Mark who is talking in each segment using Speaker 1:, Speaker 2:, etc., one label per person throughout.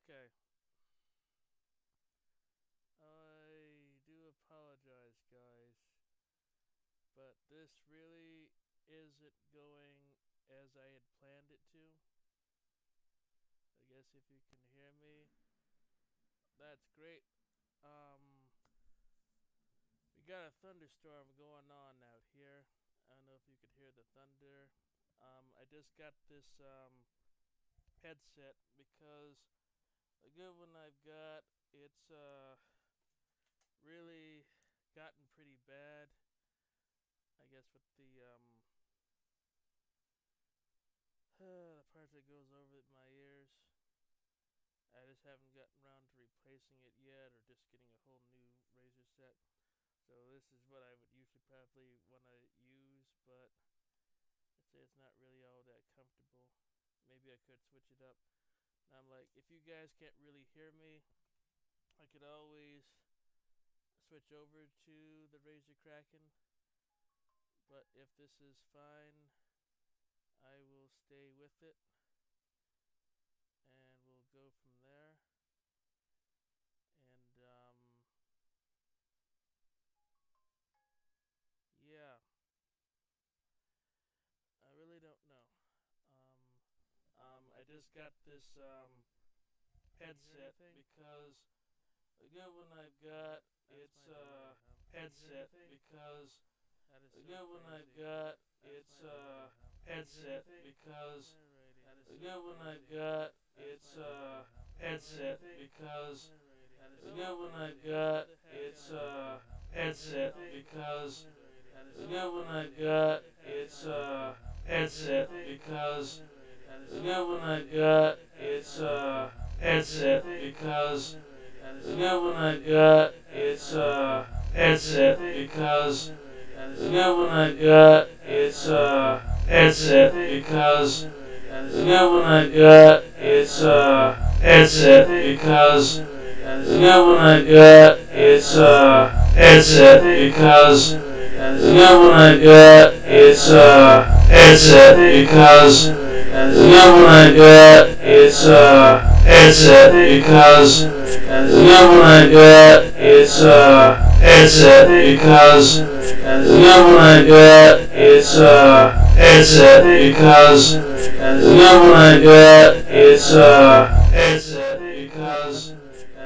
Speaker 1: Okay. I do apologize, guys, but this really isn't going as I had planned it to. I guess if you can hear me, that's great. Um, we got a thunderstorm going on out here. I don't know if you could hear the thunder. I just got this headset because the good one I've got, it's really gotten pretty bad. I guess with the part that goes over my ears. I just haven't gotten around to replacing it yet, or just getting a whole new razor set. So this is what I would usually probably want to use, but I'd say it's not really all that comfortable. Maybe I could switch it up. And I'm like, if you guys can't really hear me, I could always switch over to the Razer Kraken. But if this is fine, I will stay with it, and we'll go from there. And yeah, I really don't know. I just got this headset because the good one I've got, it's a headset because the good one I've got, it's a headset because the good one I've got, it's a headset because the good one I've got, it's a headset because the good one I've got, it's a headset because the good one I've got, it's a headset because the good one I've got, it's a headset because the good one I've got, it's a headset because the good one I've got, it's a headset because the good one I've got, it's a headset because the good one I've got, it's a headset because the good one I've got, it's a headset because the good one I've got, it's a headset because the good one I've got, it's a headset because the good one I've got, it's a headset because the good one I've got, it's a headset because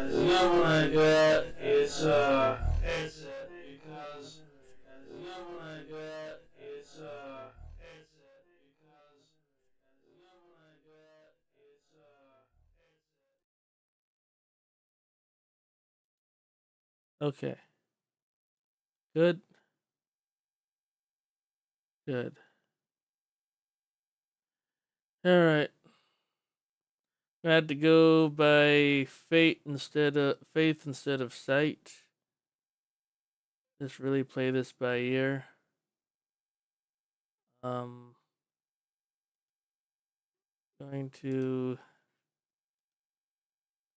Speaker 1: the good one I've got, it's a headset because the good one I've got, it's a Okay. Good. Good. All right. I had to go by faith instead of sight. Just really play this by ear. Um, going to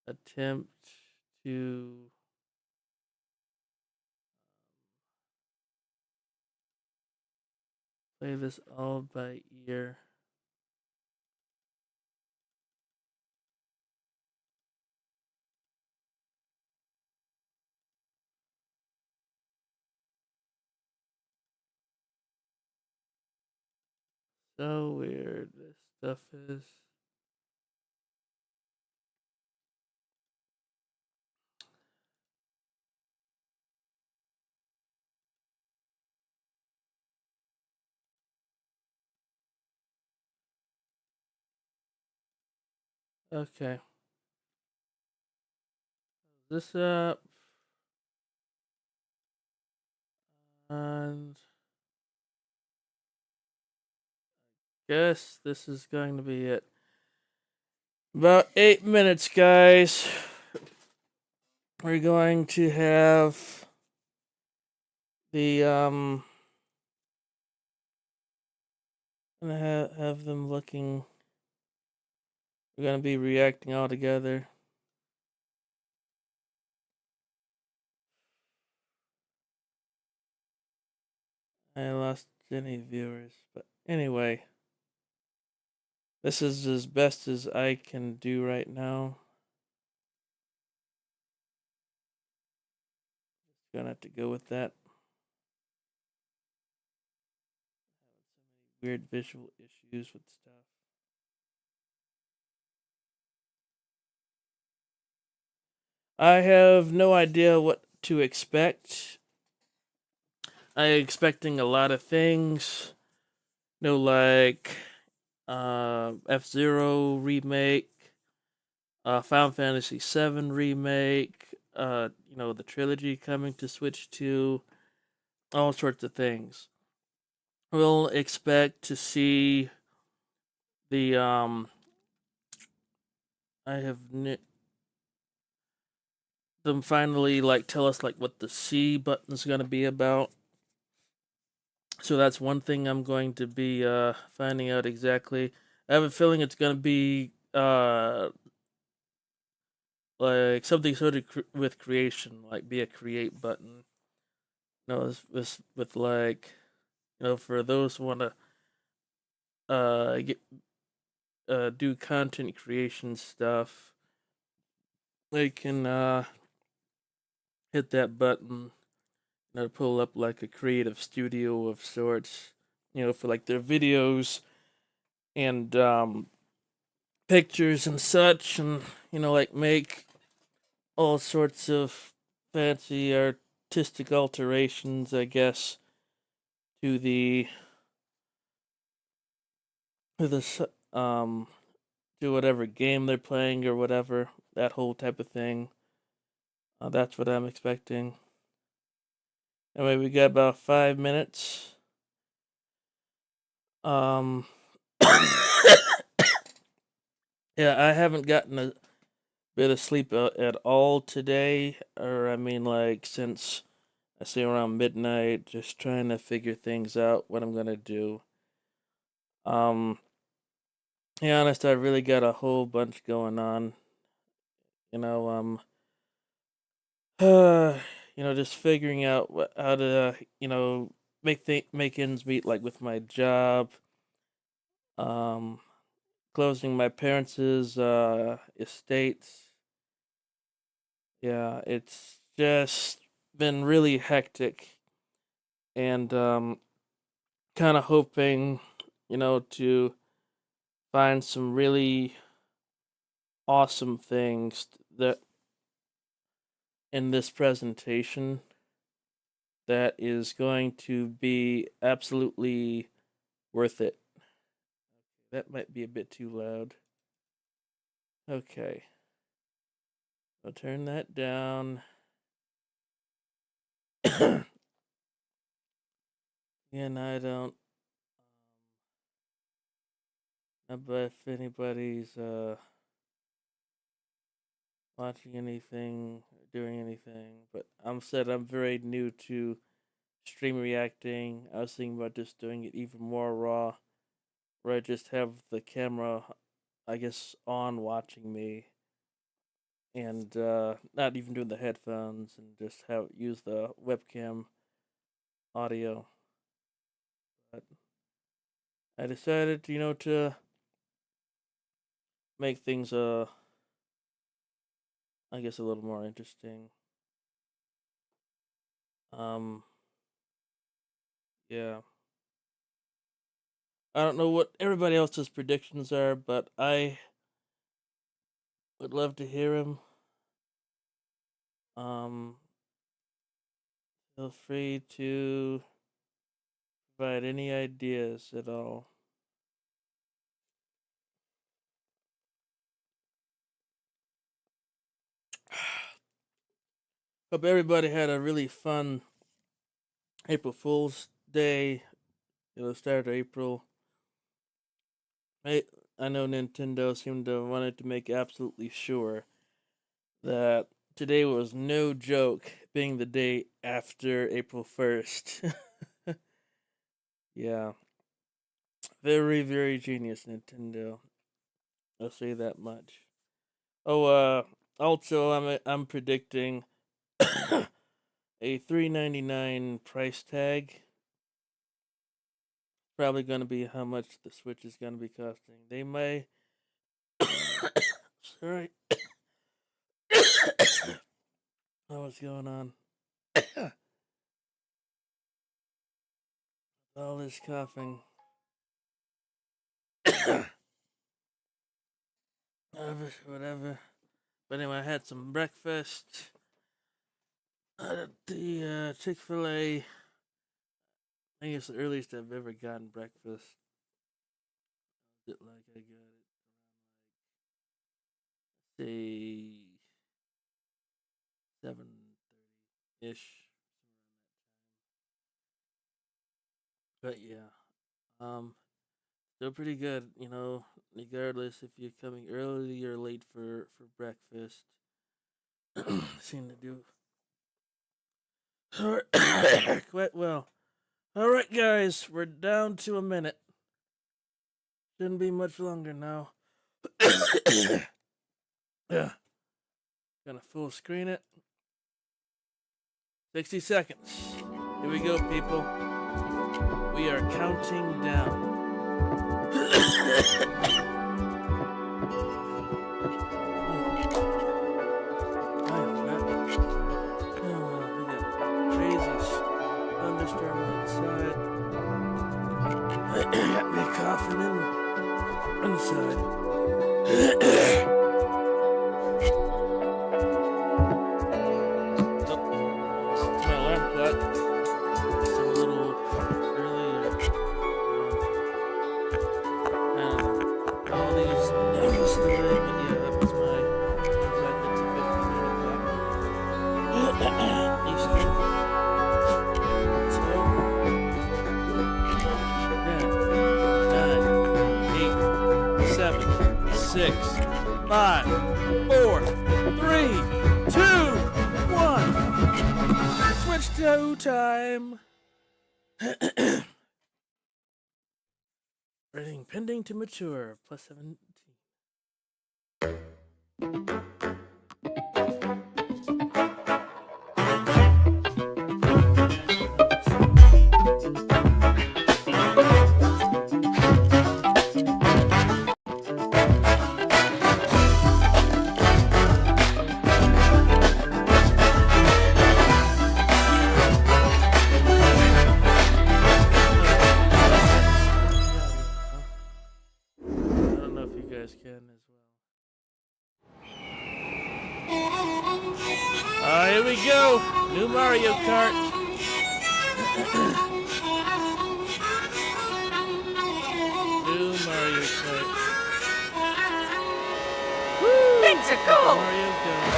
Speaker 1: attempt to play this all by ear. So weird this stuff is. Okay. This up and guess this is going to be it. About 8 minutes, guys. We're going to have the gonna have them looking. We're gonna be reacting all together. I lost any viewers, but anyway, this is as best as I can do right now. gonna have to go with that. Weird visual issues with stuff. I have no idea what to expect. I'm expecting a lot of things. No, like F-Zero remake, Final Fantasy VII remake, the trilogy coming to Switch 2, all sorts of things. We'll expect to see the I have them finally like tell us like what the C button's gonna be about. So that's one thing I'm going to be finding out exactly. I have a feeling it's gonna be like something sort of with creation, like be a create button. With like for those who want to get do content creation stuff, they can hit that button and pull up like a creative studio of sorts, for like their videos and pictures and such, and like make all sorts of fancy artistic alterations, I guess, to the to whatever game they're playing or whatever, that whole type of thing. That's what I'm expecting. Anyway, we got about 5 minutes. Um, yeah, I haven't gotten a bit of sleep at all today, or I mean, like since I say around midnight, just trying to figure things out, what I'm gonna do. Um, to be honest, I really got a whole bunch going on. You know, um, just figuring out how to, make ends meet, like with my job. Um, Closing my parents' estates. Yeah, it's just been really hectic, and kind of hoping, to find some really awesome things that in this presentation that is going to be absolutely worth it. That might be a bit too loud. Okay. I'll turn that down. And I don't know if anybody's watching anything, doing anything, but I'm very new to stream reacting. I was thinking about just doing it even more raw, where I just have the camera, I guess, on watching me, and not even doing the headphones, and just have use the webcam audio. But I decided, to make things I guess a little more interesting. Um, yeah. I don't know what everybody else's predictions are, but I would love to hear them. Um, Feel free to provide any ideas at all. Hope everybody had a really fun April Fool's Day. Start of April. I know Nintendo seemed to wanted to make absolutely sure that today was no joke, being the day after April 1st. Yeah. Very, very genius, Nintendo. I'll say that much. Oh, also, I'm predicting a $3.99 price tag. Probably going to be how much the Switch is going to be costing. They may. Sorry. Oh, what's going on? All this coughing. Whatever. But anyway, I had some breakfast at the Chick-fil-A. I think it's the earliest I've ever gotten breakfast. Like I got it around, say, 7:30-ish. But yeah, still pretty good, regardless if you're coming early or late for breakfast. Seem to do quite well. All right, guys, we're down to a minute. Shouldn't be much longer now. Yeah, gonna full screen it. 60 seconds. Here we go, people. We are counting down. We got crazy thunderstorm outside. Got me coughing inside. Six, 5, 4, 3, 2, 1. Switch to time. Rating pending to mature. +17. Can as well. Here we go. New Mario Kart. New Mario Kart. Woo!
Speaker 2: Things are cool.
Speaker 1: Mario Kart.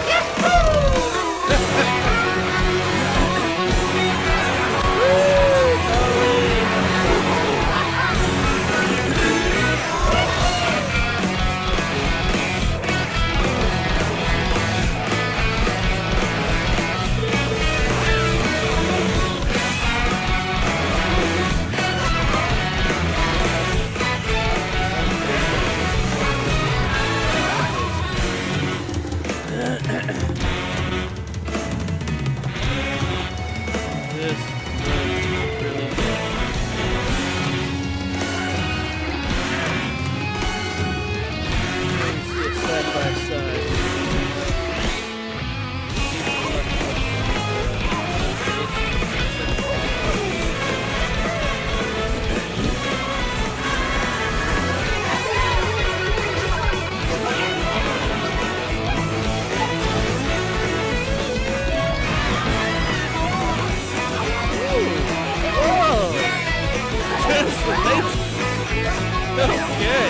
Speaker 1: Okay.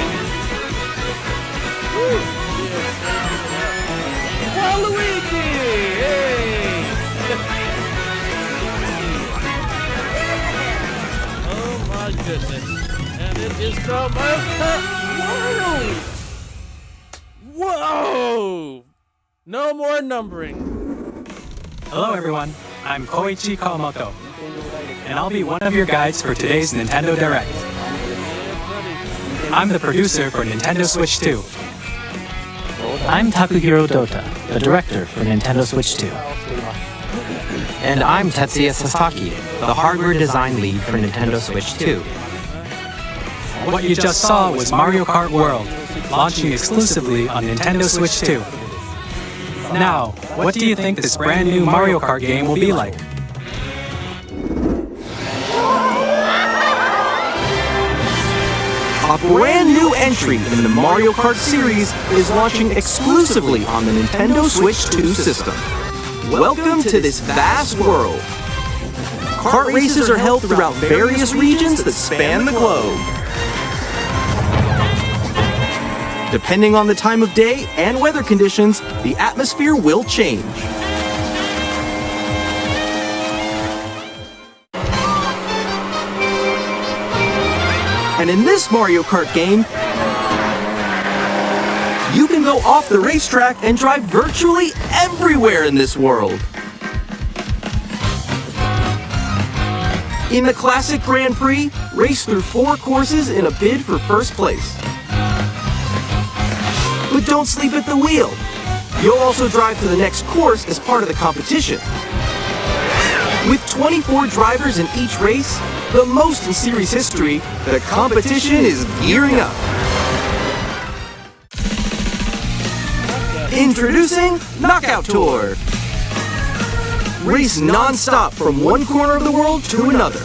Speaker 1: Woo. Waluigi! Hey! Oh my goodness. And it is called Mario Kart World! Whoa! No more numbering.
Speaker 3: Hello everyone, I'm Koichi Kawamoto, and I'll be one of your guides for today's Nintendo Direct. I'm the producer for Nintendo Switch 2.
Speaker 2: I'm Takuhiro Dota, the director for Nintendo Switch 2. And I'm Tetsuya Sasaki, the hardware design lead for Nintendo Switch 2.
Speaker 3: What you just saw was Mario Kart World, launching exclusively on Nintendo Switch 2. Now, what do you think this brand new Mario Kart game will be like?
Speaker 2: A brand new entry in the Mario Kart series is launching exclusively on the Nintendo Switch 2 system. Welcome to this vast world. Kart races are held throughout various regions that span the globe. Depending on the time of day and weather conditions, the atmosphere will change. And in this Mario Kart game, you can go off the racetrack and drive virtually everywhere in this world. In the Classic Grand Prix, race through 4 courses in a bid for first place. But don't sleep at the wheel. You'll also drive to the next course as part of the competition. With 24 drivers in each race, the most in series history, the competition is gearing up. Introducing Knockout Tour. Race non-stop from one corner of the world to another.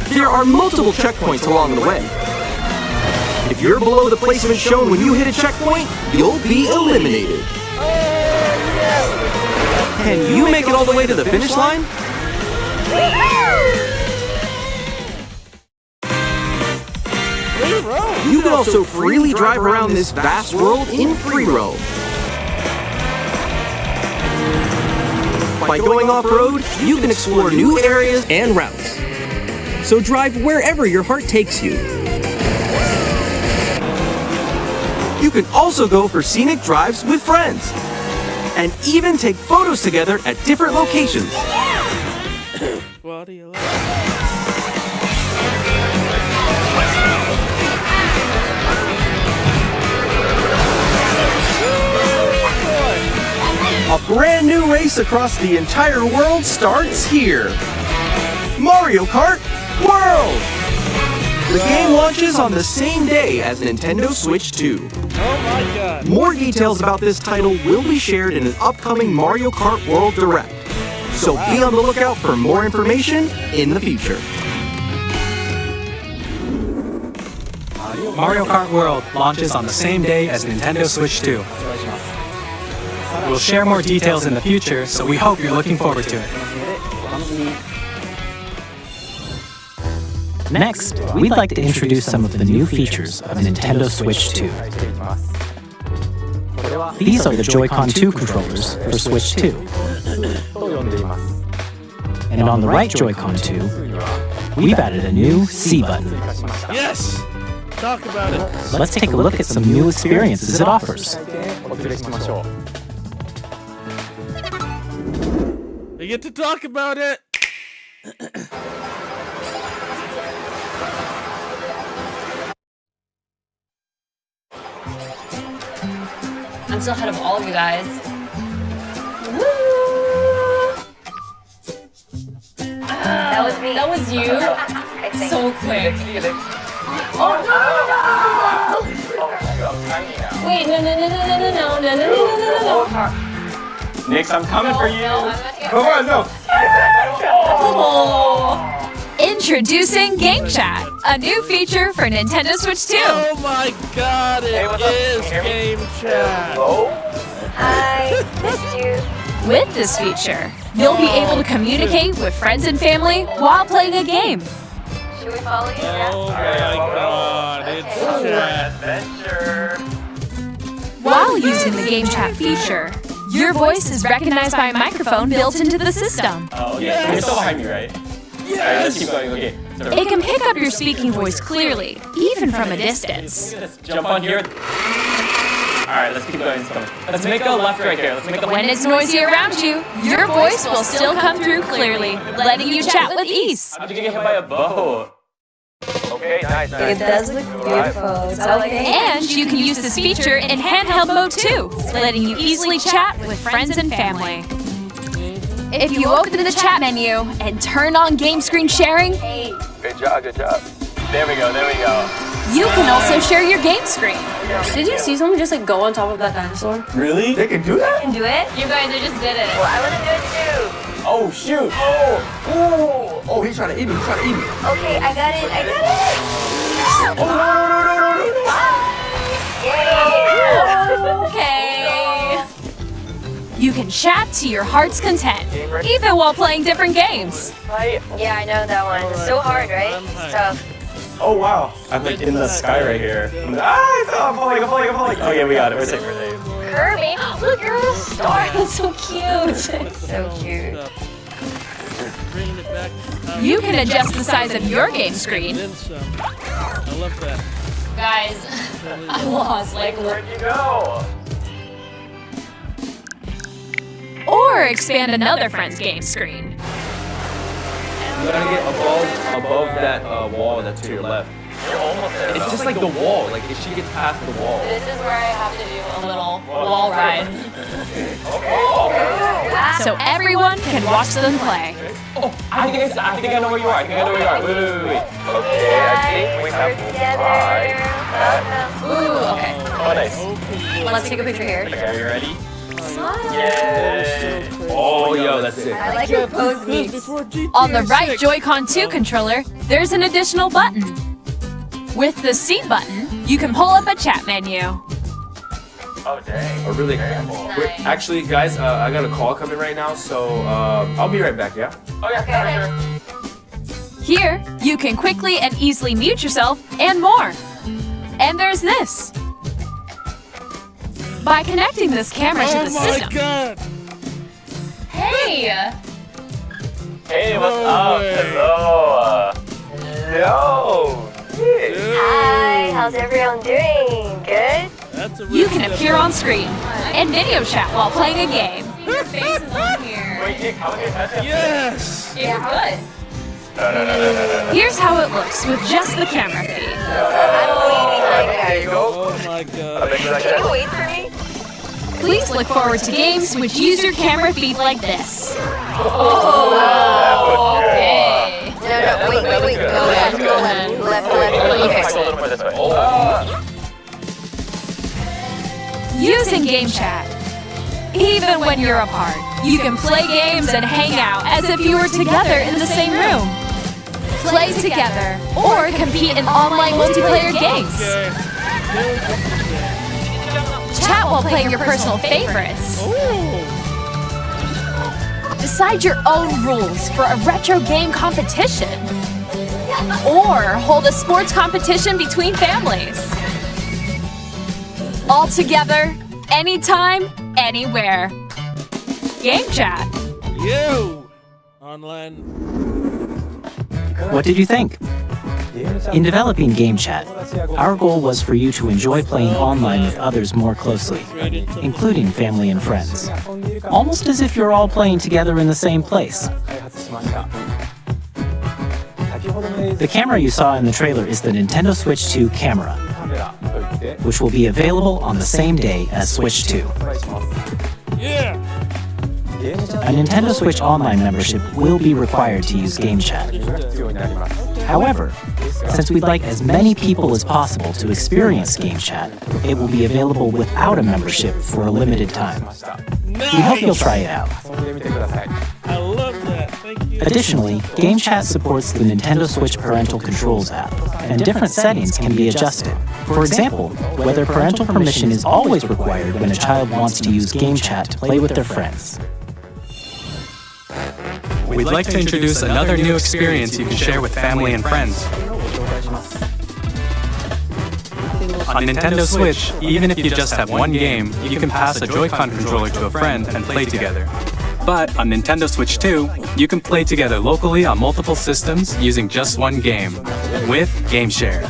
Speaker 2: There are multiple checkpoints along the way. If you're below the placement shown when you hit a checkpoint, you'll be eliminated. Can you make it all the way to the finish line? You can also freely drive around this vast world in free roam. By going off-road, you can explore new areas and routes. So drive wherever your heart takes you. You can also go for scenic drives with friends. And even take photos together at different locations.
Speaker 1: What do you like?
Speaker 2: A brand new race across the entire world starts here. Mario Kart World! The game launches on the same day as Nintendo Switch 2.
Speaker 1: Oh my god.
Speaker 2: More details about this title will be shared in an upcoming Mario Kart World Direct. So be on the lookout for more information in the future.
Speaker 3: Mario Kart World launches on the same day as Nintendo Switch 2. We'll share more details in the future, so we hope you're looking forward to it.
Speaker 2: Next, we'd like to introduce some of the new features of Nintendo Switch 2. These are the Joy-Con 2 controllers for Switch 2. And on the right Joy-Con 2, we've added a new C button.
Speaker 1: Yes! Talk about it.
Speaker 2: Let's take a look at some new experiences it offers.
Speaker 1: We get to talk about it.
Speaker 4: I'm still ahead of all of you guys. Woo! That was me. That was you? So quick. Oh no! Wait, no.
Speaker 3: Nix, I'm coming for you.
Speaker 4: Come
Speaker 3: on, no.
Speaker 4: Oh. Introducing Game Chat, a new feature for Nintendo Switch 2.
Speaker 1: Oh my god, it is Game Chat.
Speaker 4: I missed you. With this feature, you'll be able to communicate with friends and family while playing a game. Should we follow you now?
Speaker 1: Oh my god, it's Chat.
Speaker 4: While using the Game Chat feature, your voice is recognized by a microphone built into the system.
Speaker 3: Oh, okay. You're still behind me, right?
Speaker 1: Yes.
Speaker 3: Alright, let's keep going. Okay.
Speaker 4: It can pick up your speaking voice clearly, even from a distance.
Speaker 3: Let's jump on here. Alright, let's keep going. Let's make a left right here. Let's make a left.
Speaker 4: When it's noisy around you, your voice will still come through clearly, letting you chat with ease.
Speaker 3: How did you get hit by a boat?
Speaker 5: Okay, nice.
Speaker 6: It does look beautiful. It's okay.
Speaker 4: And you can use this feature in handheld mode too, letting you easily chat with friends and family. If you open the chat menu and turn on game screen sharing,
Speaker 5: Good job, good job. There we go.
Speaker 4: you can also share your game screen.
Speaker 6: Did you see someone just like go on top of that dinosaur?
Speaker 3: Really?
Speaker 5: They can do that?
Speaker 6: Can do it?
Speaker 4: You guys just did it.
Speaker 6: Well, I want to do it too.
Speaker 7: Oh shoot! Oh, he's trying to eat me.
Speaker 6: Okay, I got it.
Speaker 7: Oh no!
Speaker 4: Okay. You can chat to your heart's content, even while playing different games.
Speaker 6: Yeah, I know that one. It's so hard, right? It's tough.
Speaker 7: Oh wow! I'm like in the sky right here. I'm falling. Okay, we got it. We're safe.
Speaker 6: Kirby, look, you're a star. That's so cute. So cute.
Speaker 1: Bringing it back.
Speaker 4: You can adjust the size of your game screen.
Speaker 1: Then some. I love that.
Speaker 4: Guys, I lost.
Speaker 5: Where'd you go?
Speaker 4: Or expand another friend's game screen.
Speaker 7: You gotta get above that wall that's to your left.
Speaker 5: You're almost there.
Speaker 7: It's just like the wall. Like if she gets past the wall.
Speaker 4: This is where I have to do a little wall ride. So everyone can watch them play.
Speaker 7: Oh, I think I know where you are. Wait.
Speaker 5: Okay, I think we have
Speaker 6: Together.
Speaker 4: Ooh, okay.
Speaker 5: Oh, nice.
Speaker 6: Let's take a picture here.
Speaker 7: Okay, are you ready?
Speaker 6: Smile.
Speaker 7: Yeah. Oh, yo, that's it.
Speaker 6: I like your pose meets.
Speaker 4: On the right Joy-Con 2 controller, there's an additional button. With the C button, you can pull up a chat menu.
Speaker 5: Oh, dang.
Speaker 7: Oh, really? Wait, actually, guys, I got a call coming right now, so I'll be right back, yeah?
Speaker 5: Oh, yeah, sure.
Speaker 4: Here, you can quickly and easily mute yourself and more. And there's this. By connecting this camera to the system.
Speaker 1: God!
Speaker 4: Hey!
Speaker 5: Hey, what's up? Hello. Yo. Hey.
Speaker 6: Hi, how's everyone doing? Good?
Speaker 1: That's a
Speaker 4: You can appear on screen and video chat while playing a game.
Speaker 6: Your face is on here.
Speaker 5: Wait, how many touches?
Speaker 1: Yes!
Speaker 6: Yeah, good.
Speaker 5: No.
Speaker 4: Here's how it looks with just the camera feed.
Speaker 5: There you go.
Speaker 1: Oh my God.
Speaker 6: Can you wait for me?
Speaker 4: Please look forward to games which use your camera feed like this.
Speaker 6: Okay. No, wait. Go left. Left. Okay.
Speaker 5: A little more this way.
Speaker 4: Using Game Chat. Even when you're apart, you can play games and hang out as if you were together in the same room. Play together or compete in online multiplayer games. Chat while playing your personal favorites. Decide your own rules for a retro game competition. Or hold a sports competition between families. All together, anytime, anywhere. Game Chat.
Speaker 1: You! Online.
Speaker 2: What did you think? In developing Game Chat, our goal was for you to enjoy playing online with others more closely, including family and friends. Almost as if you're all playing together in the same place. The camera you saw in the trailer is the Nintendo Switch 2 camera, which will be available on the same day as Switch 2.
Speaker 1: Yeah!
Speaker 2: A Nintendo Switch Online membership will be required to use Game Chat. However, since we'd like as many people as possible to experience Game Chat, it will be available without a membership for a limited time. We hope you'll try it out.
Speaker 1: I love that. Thank you.
Speaker 2: Additionally, Game Chat supports the Nintendo Switch Parental Controls app, and different settings can be adjusted. For example, whether parental permission is always required when a child wants to use Game Chat to play with their friends.
Speaker 3: We'd like to introduce another new experience you can share with family and friends. On Nintendo Switch, even if you just have one game, you can pass a Joy-Con controller to a friend and play together. But on Nintendo Switch 2, you can play together locally on multiple systems using just one game, with Game Share.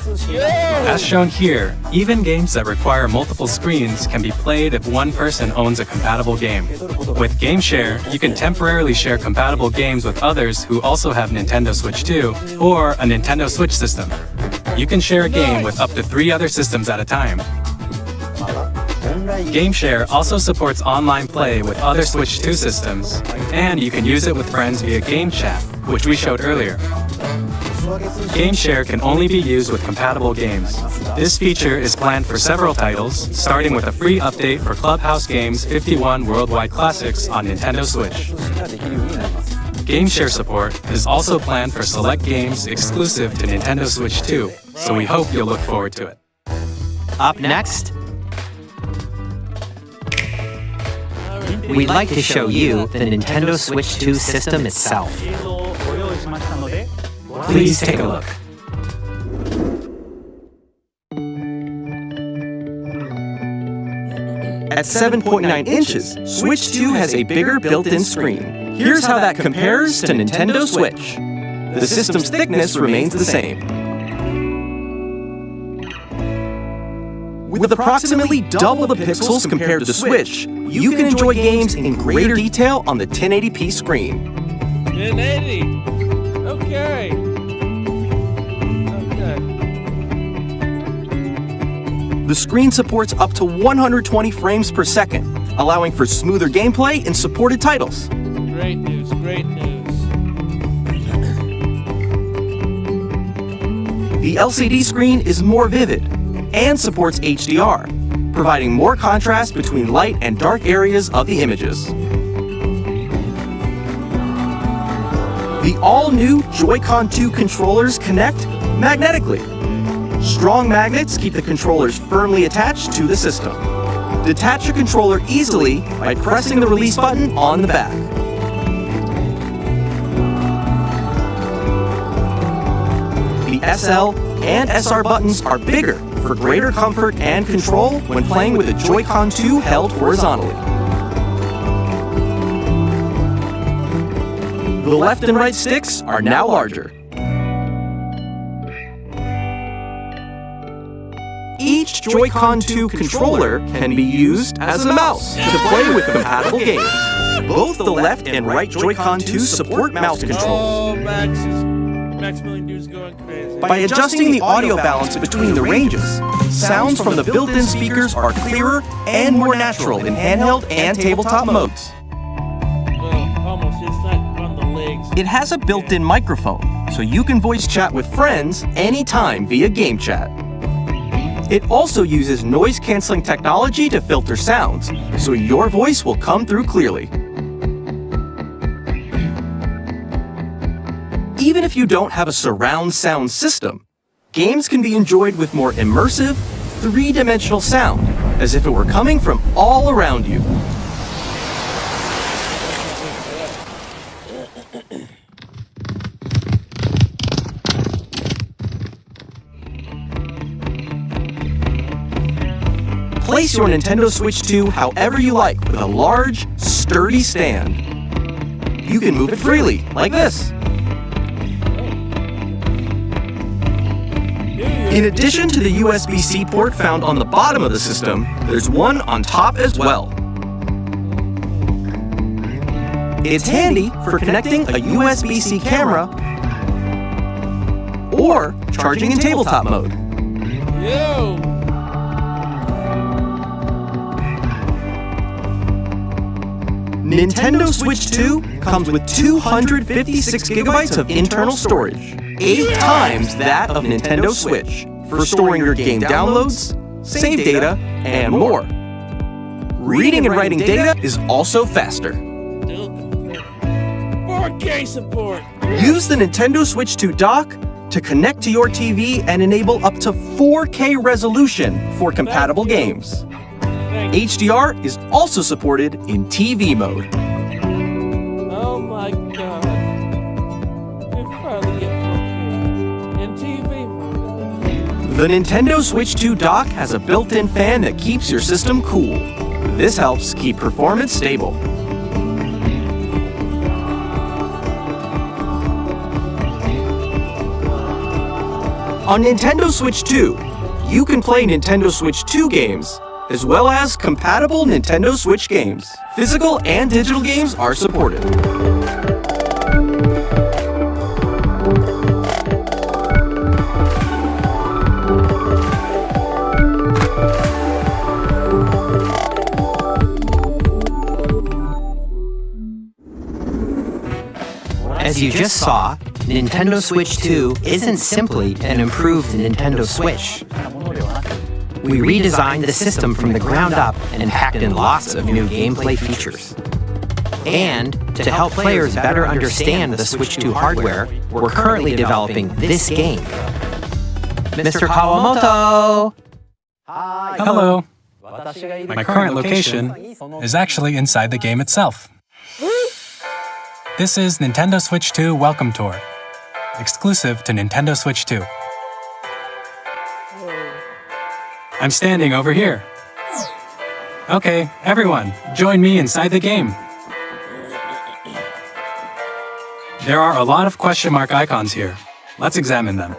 Speaker 3: As shown here, even games that require multiple screens can be played if one person owns a compatible game. With Game Share, you can temporarily share compatible games with others who also have Nintendo Switch 2 or a Nintendo Switch system. You can share a game with up to 3 other systems at a time. Game Share also supports online play with other Switch 2 systems, and you can use it with friends via Game Chat, which we showed earlier. Game Share can only be used with compatible games. This feature is planned for several titles, starting with a free update for Clubhouse Games 51 Worldwide Classics on Nintendo Switch. GameShare support is also planned for select games exclusive to Nintendo Switch 2, so we hope you'll look forward to it.
Speaker 2: Up next, we'd like to show you the Nintendo Switch 2 system itself.
Speaker 3: Please take a look.
Speaker 2: At 7.9 inches, Switch 2 has a bigger built-in screen. Here's how that compares to Nintendo Switch. The system's thickness remains the same. With approximately double the pixels compared to the Switch, you can enjoy games in greater detail on the 1080p screen.
Speaker 1: 1080. Okay.
Speaker 2: The screen supports up to 120 frames per second, allowing for smoother gameplay in supported titles.
Speaker 1: Great news, great news.
Speaker 2: The LCD screen is more vivid and supports HDR, providing more contrast between light and dark areas of the images. The all-new Joy-Con 2 controllers connect magnetically. Strong magnets keep the controllers firmly attached to the system. Detach a controller easily by pressing the release button on the back. The SL and SR buttons are bigger for greater comfort and control when playing with the Joy-Con 2 held horizontally. The left and right sticks are now larger. Each Joy-Con 2 controller can be used as a mouse to play with compatible games. Both the left and right Joy-Con 2 support mouse controls.
Speaker 1: Oh, Maximilian Dude's going crazy.
Speaker 2: By adjusting the audio balance between the ranges, sounds from the built-in speakers are clearer and more natural in handheld and tabletop modes.
Speaker 1: Well, almost. It's not on the legs.
Speaker 2: It has a built-in microphone, so you can voice chat with friends anytime via game chat. It also uses noise-canceling technology to filter sounds, so your voice will come through clearly. Even if you don't have a surround sound system, games can be enjoyed with more immersive, three-dimensional sound, as if it were coming from all around you. Place your Nintendo Switch 2 however you like with a large, sturdy stand. You can move it freely, like this. In addition to the USB-C port found on the bottom of the system, there's one on top as well. It's handy for connecting a USB-C camera or charging in tabletop mode.
Speaker 1: Yo!
Speaker 2: Nintendo Switch 2 comes with 256 gigabytes of internal storage, 8 times that of Nintendo Switch, for storing your game downloads, save data, and more. Reading and writing data is also faster.
Speaker 1: 4K support!
Speaker 2: Use the Nintendo Switch 2 dock to connect to your TV and enable up to 4K resolution for compatible games. HDR is also supported in TV mode.
Speaker 1: Oh my god. You finally get 4K in TV mode.
Speaker 2: The Nintendo Switch 2 dock has a built-in fan that keeps your system cool. This helps keep performance stable. On Nintendo Switch 2, you can play Nintendo Switch 2 games, as well as compatible Nintendo Switch games. Physical and digital games are supported. As you just saw, Nintendo Switch 2 isn't simply an improved Nintendo Switch. We redesigned the system from the ground up and packed in lots of new gameplay features. And to help players better understand the Switch 2 hardware, we're currently developing this game. Mr. Kawamoto!
Speaker 3: Hello. My current location is actually inside the game itself. This is Nintendo Switch 2 Welcome Tour, exclusive to Nintendo Switch 2. I'm standing over here. Okay, everyone, join me inside the game. There are a lot of question mark icons here. Let's examine them.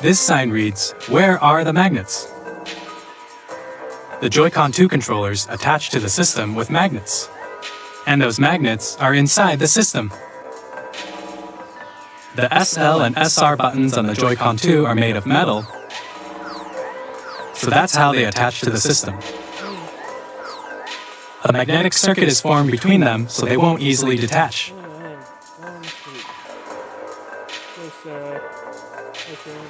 Speaker 3: This sign reads, "Where are the magnets?" The Joy-Con 2 controllers attach to the system with magnets. And those magnets are inside the system. The SL and SR buttons on the Joy-Con 2 are made of metal, so that's how they attach to the system. A magnetic circuit is formed between them so they won't easily detach.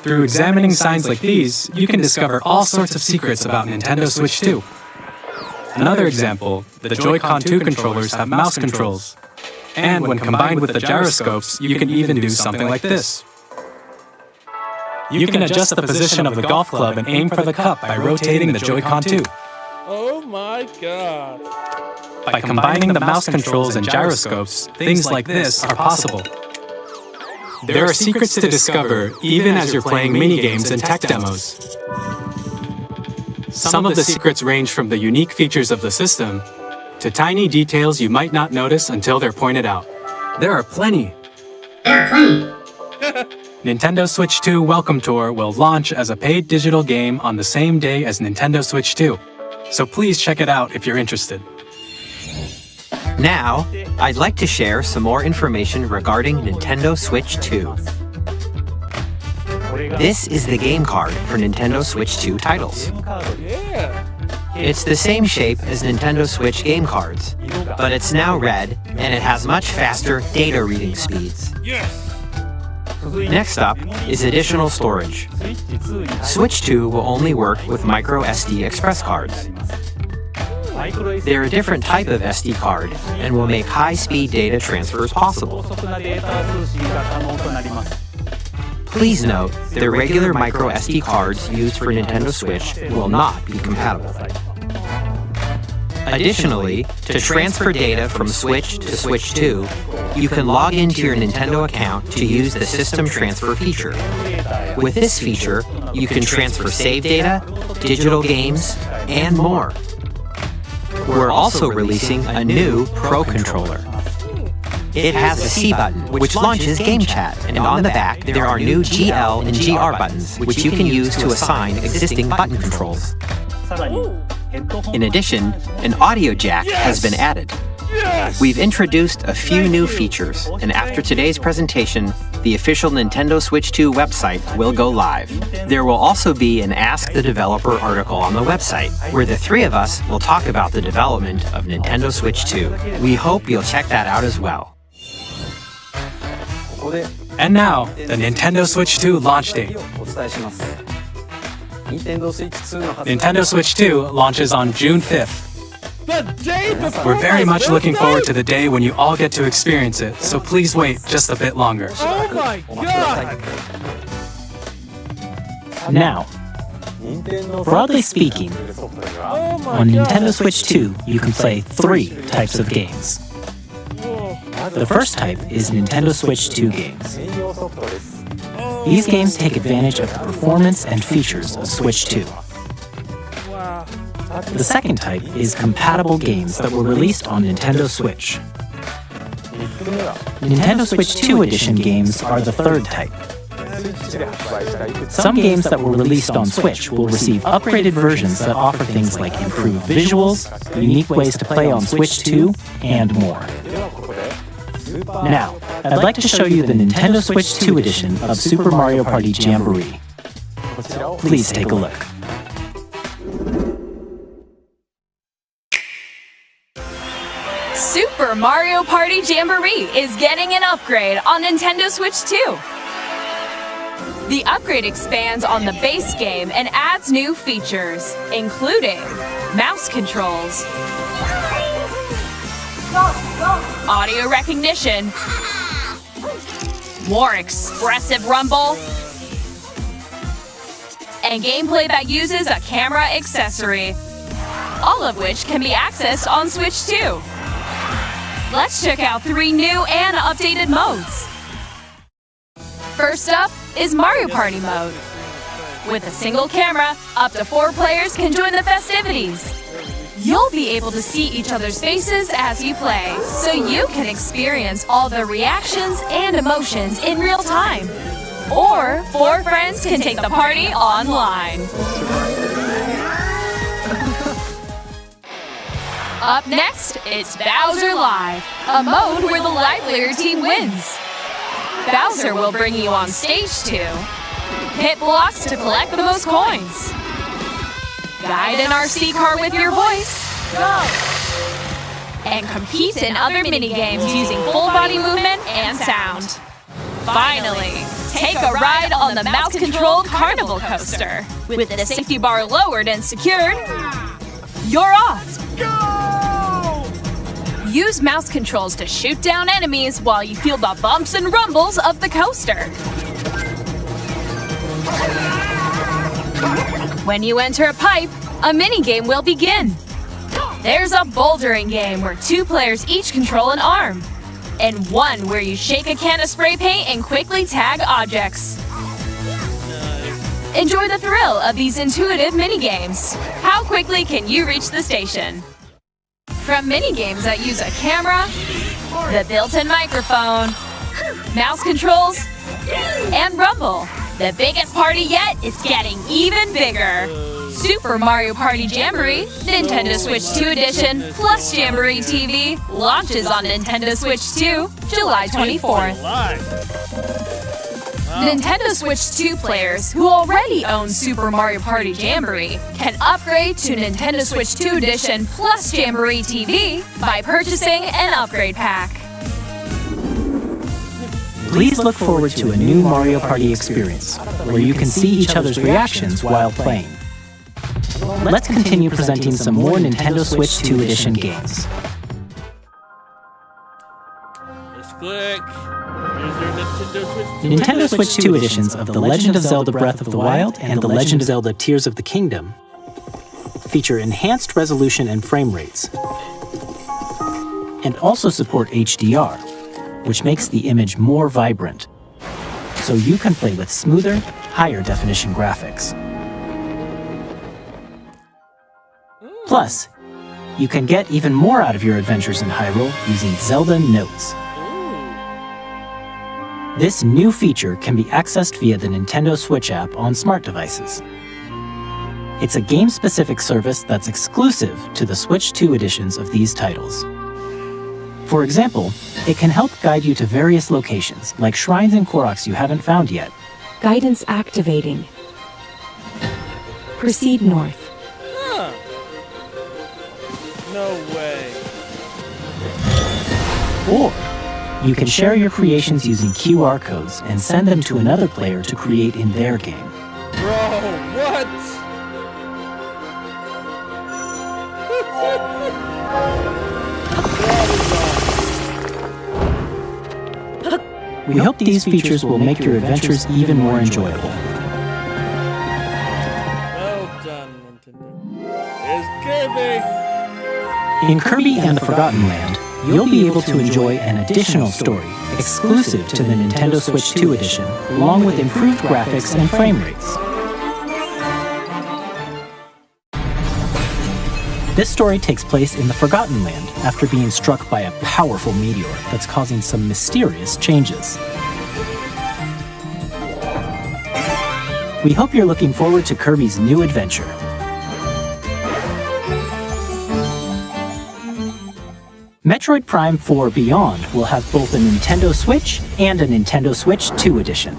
Speaker 3: Through examining signs like these, you can discover all sorts of secrets about Nintendo Switch 2. Another example, the Joy-Con 2 controllers have mouse controls. And when combined with the gyroscopes, you can even do something like this. You can adjust the position of the golf club and aim for the cup by rotating the Joy-Con 2.
Speaker 1: Oh my god.
Speaker 3: By combining the mouse controls and gyroscopes, things like this are possible. There are secrets to discover even as you're playing minigames and tech demos. Some of the secrets range from the unique features of the system to tiny details you might not notice until they're pointed out. There are plenty. Nintendo Switch 2 Welcome Tour will launch as a paid digital game on the same day as Nintendo Switch 2. So please check it out if you're interested.
Speaker 2: Now, I'd like to share some more information regarding Nintendo Switch 2. This is the game card for Nintendo Switch 2 titles. It's the same shape as Nintendo Switch game cards, but it's now red and it has much faster data reading speeds. Next up is additional storage. Switch 2 will only work with micro SD express cards. They're a different type of SD card and will make high-speed data transfers possible. Please note, the regular micro SD cards used for Nintendo Switch will not be compatible. Additionally, to transfer data from Switch to Switch 2, you can log into your Nintendo account to use the System Transfer feature. With this feature, you can transfer save data, digital games, and more. We're also releasing a new Pro Controller. It has a C button, which launches Game Chat, and on the back there are new GL and GR buttons, which you can use to assign existing button controls. In addition, an audio jack has been added. We've introduced a few new features, and after today's presentation, the official Nintendo Switch 2 website will go live. There will also be an Ask the Developer article on the website, where the three of us will talk about the development of Nintendo Switch 2. We hope you'll check that out as well.
Speaker 3: And now, the Nintendo Switch 2 launch date. Nintendo Switch 2 launches on June 5th.
Speaker 1: The day before.
Speaker 3: We're very much looking forward to the day when you all get to experience it, so please wait just a bit longer.
Speaker 1: Oh my god.
Speaker 8: Now, broadly speaking, on Nintendo Switch 2, you can play 3 types of games. The first type is Nintendo Switch 2 games. These games take advantage of the performance and features of Switch 2. The second type is compatible games that were released on Nintendo Switch. Nintendo Switch 2 Edition games are the third type. Some games that were released on Switch will receive upgraded versions that offer things like improved visuals, unique ways to play on Switch 2, and more. Now, I'd like to show you the Nintendo Switch 2 edition of Super Mario Party Jamboree. Please take a look.
Speaker 4: Super Mario Party Jamboree is getting an upgrade on Nintendo Switch 2. The upgrade expands on the base game and adds new features, including mouse controls, audio recognition, more expressive rumble, and gameplay that uses a camera accessory, all of which can be accessed on Switch 2. Let's check out 3 new and updated modes. First up is Mario Party mode. With a single camera, up to 4 players can join the festivities. You'll be able to see each other's faces as you play, so you can experience all the reactions and emotions in real time. Or 4 friends can take the party online. Up next, it's Bowser Live, a mode where the livelier team wins. Bowser will bring you on stage 2. Hit blocks to collect the most coins. Guide an RC car with your voice. Go! And compete in other minigames using full body movement and sound. Finally, take a ride on the mouse-controlled carnival coaster. With the safety bar lowered and secured, you're off! Use mouse controls to shoot down enemies while you feel the bumps and rumbles of the coaster. When you enter a pipe, a minigame will begin. There's a bouldering game where 2 players each control an arm, and 1 where you shake a can of spray paint and quickly tag objects. Enjoy the thrill of these intuitive minigames. How quickly can you reach the station? From minigames that use a camera, the built-in microphone, mouse controls, and rumble, the biggest party yet is getting even bigger. Super Mario Party Jamboree, Nintendo Switch 2 Edition, plus Jamboree TV, launches on Nintendo Switch 2, July 24th. Nintendo Switch 2 players who already own Super Mario Party Jamboree can upgrade to Nintendo Switch 2 Edition plus Jamboree TV by purchasing an upgrade pack.
Speaker 8: Please look forward to a new Mario Party experience, where you can see each other's reactions while playing. Let's continue presenting some more Nintendo Switch 2 Edition games.
Speaker 1: Just click. Here's your Nintendo Switch 2
Speaker 8: Nintendo Switch 2 editions of The Legend of Zelda Breath of the Wild and The Legend of Zelda Tears of the Kingdom feature enhanced resolution and frame rates, and also support HDR, which makes the image more vibrant, so you can play with smoother, higher definition graphics. Plus, you can get even more out of your adventures in Hyrule using Zelda Notes. This new feature can be accessed via the Nintendo Switch app on smart devices. It's a game-specific service that's exclusive to the Switch 2 editions of these titles. For example, it can help guide you to various locations, like shrines and Koroks you haven't found yet.
Speaker 9: Guidance activating. Proceed north.
Speaker 1: Huh. No way.
Speaker 8: Or you can share your creations using QR codes and send them to another player to create in their game.
Speaker 1: Bro, what?
Speaker 8: We hope these features will make your adventures even more enjoyable.
Speaker 1: Well done, Nintendo. Here's Kirby.
Speaker 8: In Kirby and the Forgotten Land, you'll be able to enjoy an additional story exclusive to the Nintendo Switch 2 edition, along with improved graphics and frame rates. This story takes place in the Forgotten Land after being struck by a powerful meteor that's causing some mysterious changes. We hope you're looking forward to Kirby's new adventure. Metroid Prime 4 Beyond will have both a Nintendo Switch and a Nintendo Switch 2 edition.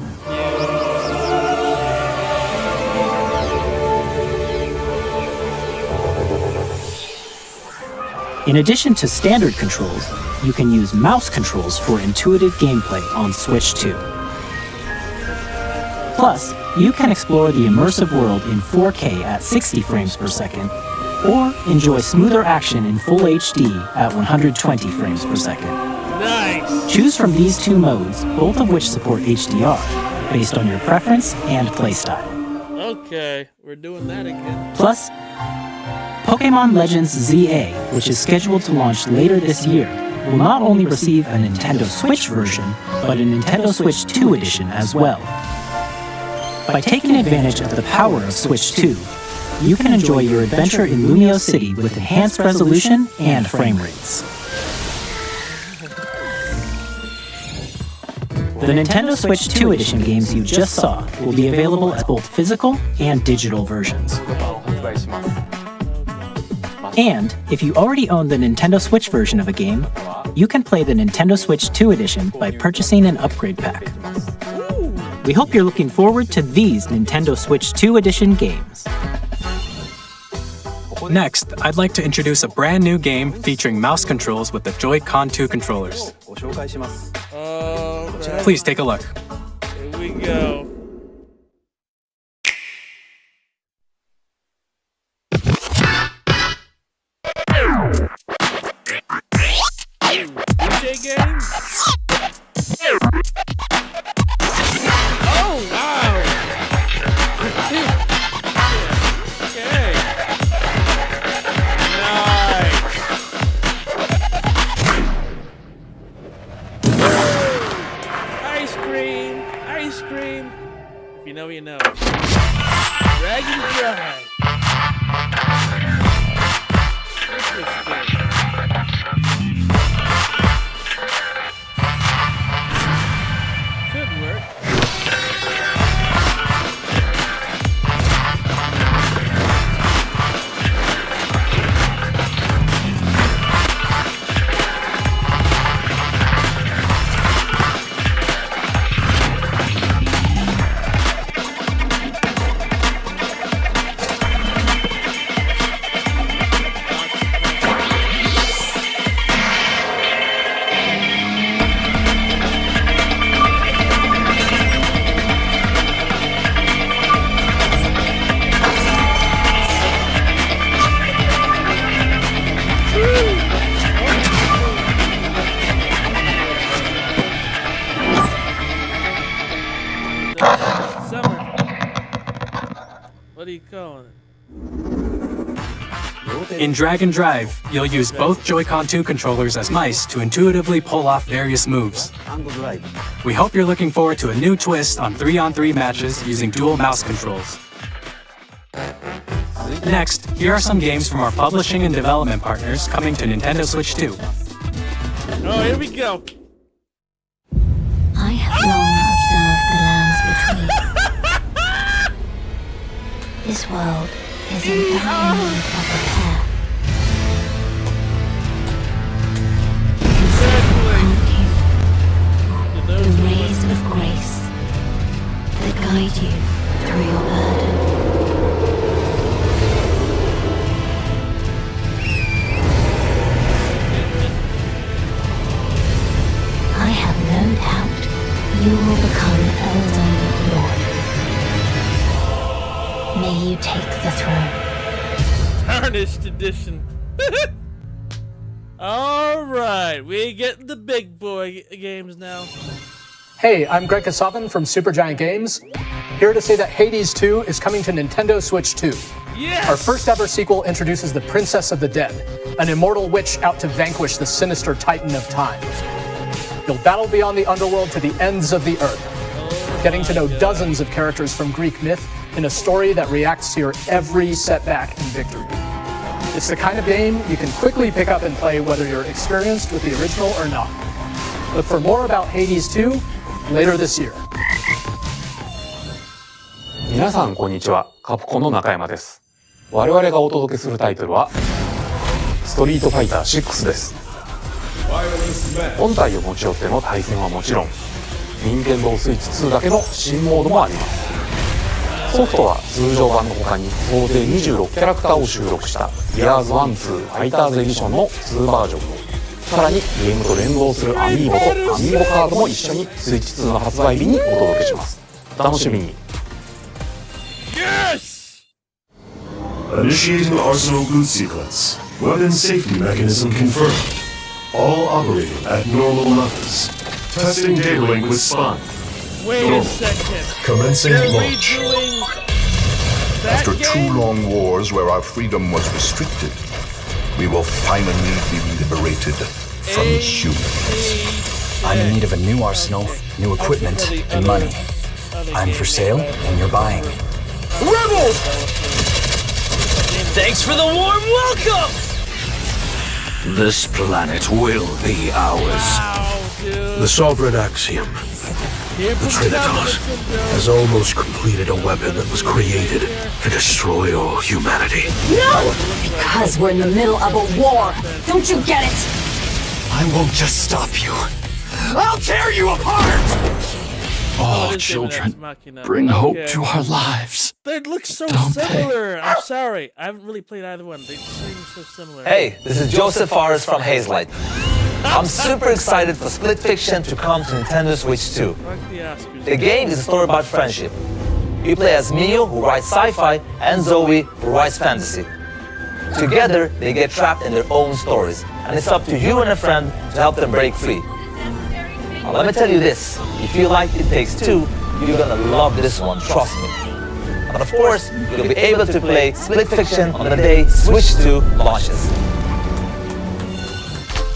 Speaker 8: In addition to standard controls, you can use mouse controls for intuitive gameplay on Switch 2. Plus, you can explore the immersive world in 4K at 60 frames per second or enjoy smoother action in full HD at 120 frames per second.
Speaker 1: Nice!
Speaker 8: Choose from these two modes, both of which support HDR, based on your preference and playstyle.
Speaker 1: Okay, we're doing that again.
Speaker 8: Plus, Pokémon Legends ZA, which is scheduled to launch later this year, will not only receive a Nintendo Switch version, but a Nintendo Switch 2 edition as well. By taking advantage of the power of Switch 2, you can enjoy your adventure in Lumio City with enhanced resolution and frame rates. The Nintendo Switch 2 edition games you just saw will be available as both physical and digital versions. And if you already own the Nintendo Switch version of a game, you can play the Nintendo Switch 2 edition by purchasing an upgrade pack. We hope you're looking forward to these Nintendo Switch 2 edition games.
Speaker 3: Next, I'd like to introduce a brand new game featuring mouse controls with the Joy-Con 2 controllers. Please take a look.
Speaker 1: Here we go. DJ game? Oh, wow! Okay. Nice. Ice cream! Ice cream! If you know, you know. Dragon Drive. Interesting. Could work. Summer. What are you calling it?
Speaker 3: In Dragon Drive, you'll use both Joy-Con 2 controllers as mice to intuitively pull off various moves. We hope you're looking forward to a new twist on 3-on-3 matches using dual mouse controls. Next, here are some games from our publishing and development partners coming to Nintendo Switch 2.
Speaker 1: Oh, here we go.
Speaker 6: I have long observed the lands between. This world is in dire need of repair. The rays of grace that guide you through your burden. I have no doubt you will become Elden Lord. May you take the throne.
Speaker 1: Tarnished edition. Alright, we get the big boy games now.
Speaker 10: Hey, I'm Greg Kasavin from Supergiant Games, here to say that Hades 2 is coming to Nintendo Switch 2.
Speaker 1: Yes!
Speaker 10: Our first ever sequel introduces the Princess of the Dead, an immortal witch out to vanquish the sinister Titan of Time. You'll battle beyond the underworld to the ends of the earth, getting to know dozens of characters from Greek myth in a story that reacts to your every setback and victory. It's the kind of game you can quickly pick up and play whether you're experienced with the original or not. Look for more about Hades 2 later this year.
Speaker 11: 皆さんこんにちは、カプコンの中山です。我々がお届けするタイトルはストリートファイター6です。本体を持ち寄っての対戦はもちろん、任天堂スイッチ2だけの新モードもあります。ソフトは通常版の他に総勢26キャラクターを収録したギアーズ1、2ファイターズエディションの2バージョンを、さらにゲームと連動するアミーボとアミーボカードも一緒にスイッチ2の発売日にお届けします。お楽しみに。
Speaker 12: Initiating arsenal boot sequence. Weapon safety mechanism confirmed. All operating at normal levels. Testing data link with spine.
Speaker 1: Wait
Speaker 12: Normal.
Speaker 1: a second.
Speaker 12: Commencing
Speaker 1: They're
Speaker 12: launch.
Speaker 1: redoing that
Speaker 13: After
Speaker 1: game?
Speaker 13: 2 long wars where our freedom was restricted, we will finally be liberated from humans.
Speaker 14: I'm in need of a new arsenal, new equipment, and money. I'm for sale, and you're buying.
Speaker 2: Rebels! Thanks for the warm welcome!
Speaker 15: This planet will be ours.
Speaker 16: The Sovereign Axiom, the Trinitas, has almost completed a weapon that was created to destroy all humanity.
Speaker 17: No! Because we're in the middle of a war. Don't you get it?
Speaker 15: I won't just stop you. I'll tear you apart! Oh, children, bring hope to our lives.
Speaker 1: They look so
Speaker 15: Don't
Speaker 1: similar. I'm sorry. I haven't really played either one. They seem so similar.
Speaker 18: Hey, this is Joseph Fares from Hazelight. I'm super excited for Split Fiction to come to Nintendo Switch 2. The game is a story about friendship. You play as Mio, who writes sci-fi, and Zoe, who writes fantasy. Together, they get trapped in their own stories, and it's up to you and a friend to help them break free. Now, let me tell you this, if you like It Takes Two, you're gonna love this one, trust me. But of course, you'll be able to play Split Fiction on the day Switch 2 launches.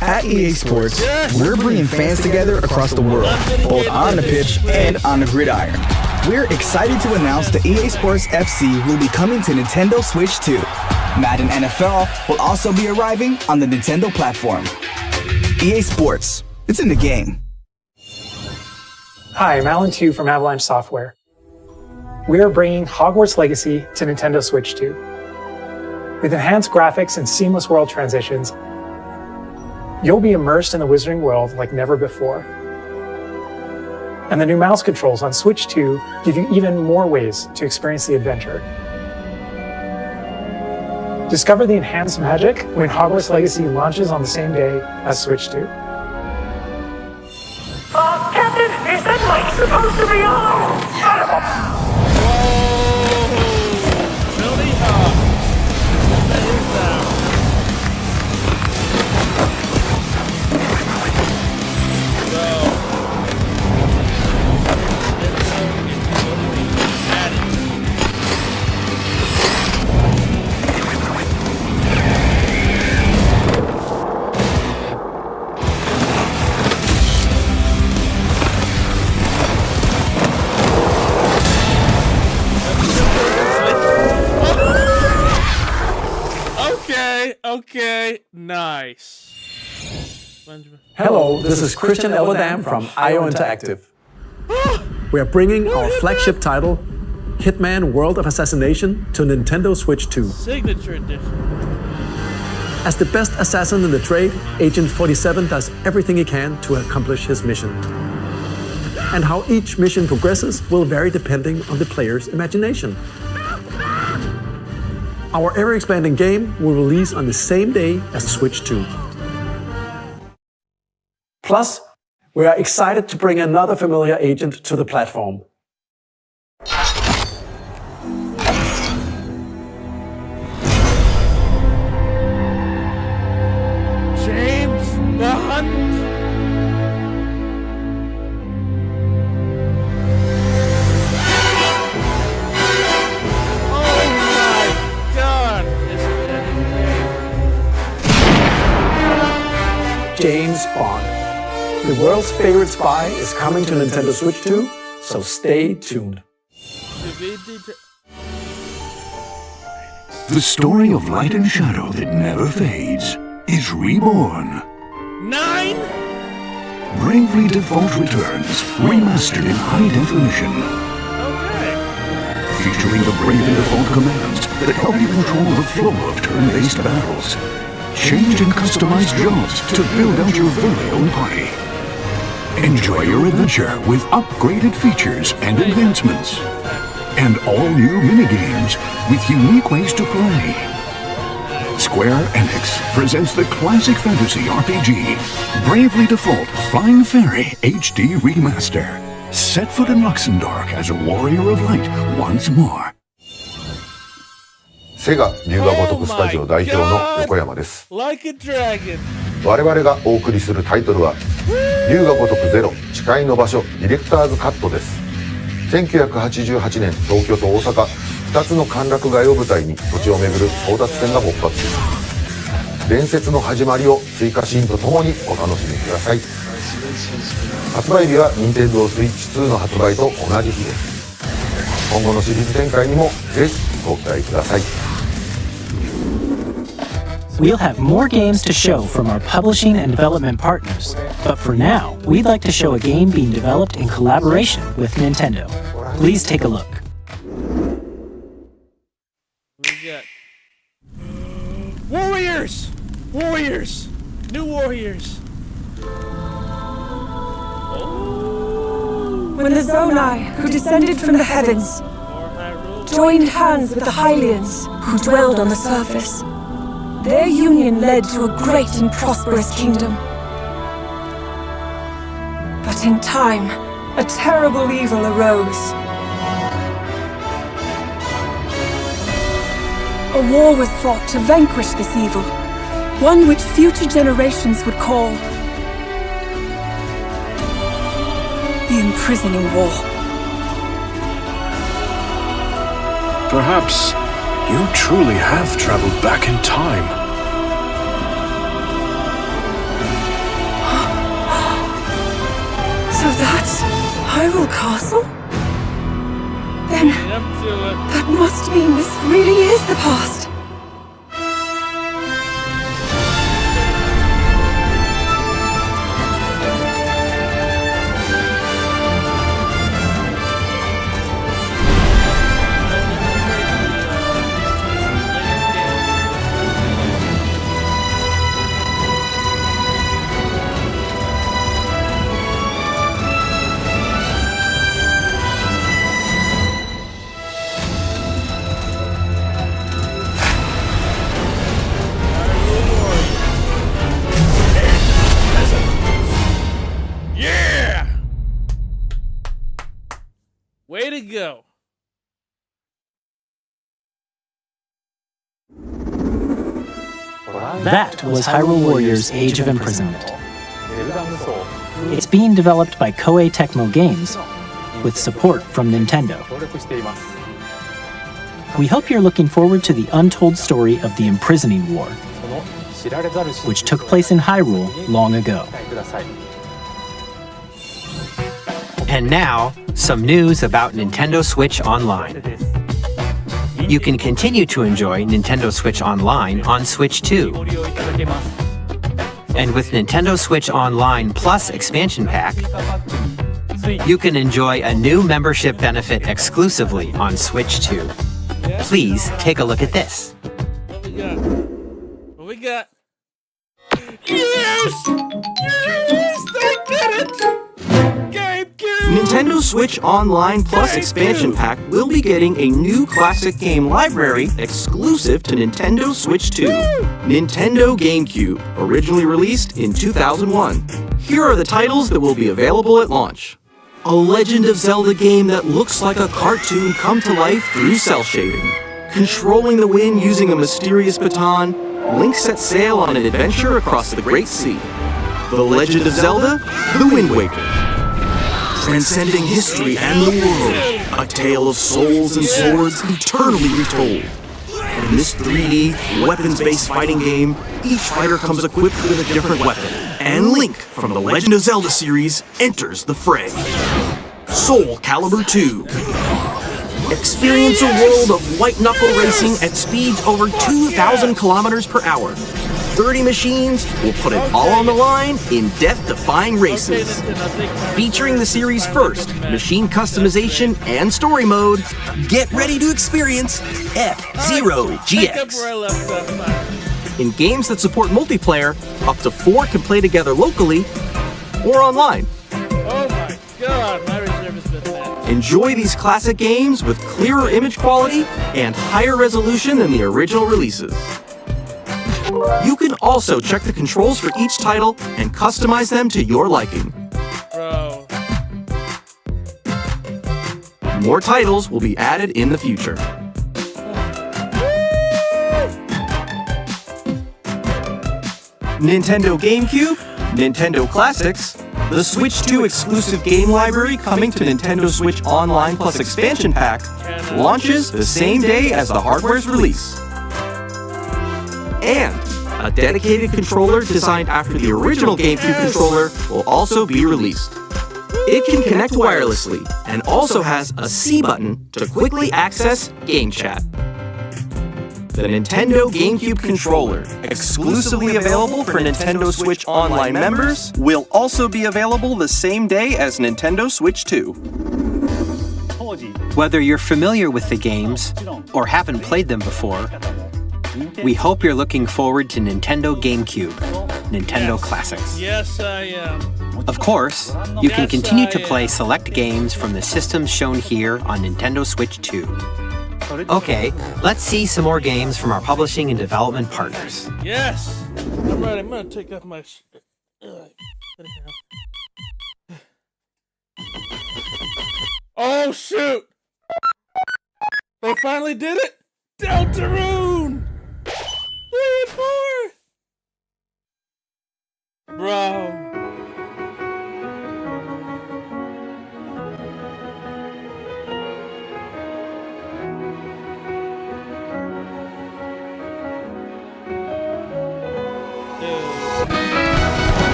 Speaker 19: At EA Sports, we're bringing fans together across the world, both on the pitch and on the gridiron. We're excited to announce that EA Sports FC will be coming to Nintendo Switch 2. Madden NFL will also be arriving on the Nintendo platform. EA Sports, it's in the game.
Speaker 20: Hi, I'm Alan Tu from Avalanche Software. We are bringing Hogwarts Legacy to Nintendo Switch 2. With enhanced graphics and seamless world transitions, you'll be immersed in the Wizarding world like never before. And the new mouse controls on Switch 2 give you even more ways to experience the adventure. Discover the enhanced magic when Hogwarts Legacy launches on the same day as Switch 2.
Speaker 15: Captain, is that mic supposed to be on? Son of a...
Speaker 1: Really hot. That is that. Okay, nice.
Speaker 21: Hello, this is Christian Elverdam from IO Interactive. We are bringing our flagship title, Hitman World of Assassination, to Nintendo Switch 2.
Speaker 1: Signature edition.
Speaker 21: As the best assassin in the trade, Agent 47 does everything he can to accomplish his mission. And how each mission progresses will vary depending on the player's imagination. Our ever-expanding game will release on the same day as Switch 2. Plus, we are excited to bring another familiar agent to the platform.
Speaker 1: James Bond.
Speaker 21: James Bond. The world's favorite spy is coming to Nintendo Switch 2, so stay tuned.
Speaker 15: The story of light and shadow that never fades is reborn.
Speaker 1: 9?
Speaker 15: Bravely Default returns, remastered in high definition. Featuring the Bravely Default commands that help you control the flow of turn-based battles. Change and customize jobs to build out your very own party. Enjoy your adventure with upgraded features and advancements. And all new minigames with unique ways to play. Square Enix presents the classic fantasy RPG, Bravely Default Flying Fairy HD Remaster. Set foot in Luxembourg as a warrior of light once more.
Speaker 7: セガ龍が如くスタジオ代表の横山です。
Speaker 1: Like a dragon.
Speaker 7: 我々がお送りするタイトルは龍が如くゼロ誓いの場所ディレクターズカットです。1988年東京と大阪2つの歓楽街を舞台に土地を巡る争奪戦が勃発。伝説の始まりを追加シーンとともにお楽しみください。発売日は Nintendo Switch 2の発売と同じ日です。今後のシリーズ展開にもぜひご期待ください。
Speaker 8: We'll have more games to show from our publishing and development partners, but for now, we'd like to show a game being developed in collaboration with Nintendo. Please take a look.
Speaker 1: We got Warriors! Warriors! New Warriors!
Speaker 22: When the Zonai, who descended from the heavens, joined hands with the Hylians, who dwelled on the surface, their union led to a great and prosperous kingdom. But in time, a terrible evil arose. A war was fought to vanquish this evil, one which future generations would call the Imprisoning War.
Speaker 16: Perhaps you truly have traveled back in time.
Speaker 22: So that's Hyrule Castle? Then that must mean this really is the past.
Speaker 1: Way to go.
Speaker 8: That was Hyrule Warriors Age of Imprisonment. It's being developed by Koei Tecmo Games with support from Nintendo. We hope you're looking forward to the untold story of the Imprisoning War, which took place in Hyrule long ago.
Speaker 2: And now, some news about Nintendo Switch Online. You can continue to enjoy Nintendo Switch Online on Switch 2. And with Nintendo Switch Online Plus Expansion Pack, you can enjoy a new membership benefit exclusively on Switch 2. Please take a look at this.
Speaker 1: What we got? Yes! Yes! I did it!
Speaker 2: Nintendo Switch Online Plus Expansion Pack will be getting a new classic game library exclusive to Nintendo Switch 2. Nintendo GameCube, originally released in 2001. Here are the titles that will be available at launch. A Legend of Zelda game that looks like a cartoon come to life through cel shading. Controlling the wind using a mysterious baton, Link sets sail on an adventure across the Great Sea. The Legend of Zelda, The Wind Waker. Transcending history and the world, a tale of souls and swords eternally retold. In this 3D, weapons-based fighting game, each fighter comes equipped with a different weapon, and Link from the Legend of Zelda series enters the fray. Soul Calibur 2. Experience a world of white-knuckle racing at speeds over 2,000 kilometers per hour. 30 machines will put it all on the line in death-defying races. Featuring the series' first machine customization and story mode, get ready to experience F-Zero GX. In games that support multiplayer, up to 4 can play together locally or online.
Speaker 1: Oh my god, my reserve has been bad.
Speaker 2: Enjoy these classic games with clearer image quality and higher resolution than the original releases. You can also check the controls for each title and customize them to your liking.
Speaker 1: Bro.
Speaker 2: More titles will be added in the future. Nintendo GameCube, Nintendo Classics, the Switch 2 exclusive game library coming to Nintendo Switch Online Plus Expansion Pack launches the same day as the hardware's release. And a dedicated controller designed after the original GameCube controller will also be released. It can connect wirelessly and also has a C button to quickly access Game Chat. The Nintendo GameCube controller, exclusively available for Nintendo Switch Online members, will also be available the same day as Nintendo Switch 2.
Speaker 4: Whether you're familiar with the games or haven't played them before, we hope you're looking forward to Nintendo GameCube, Nintendo Classics.
Speaker 1: Yes, I am.
Speaker 4: Of course, you can continue to play select games from the systems shown here on Nintendo Switch 2. Okay, let's see some more games from our publishing and development partners.
Speaker 1: Yes! I'm ready. I'm gonna take off my Oh, shoot! They finally did it! Deltarune! 3 and 4! Bro.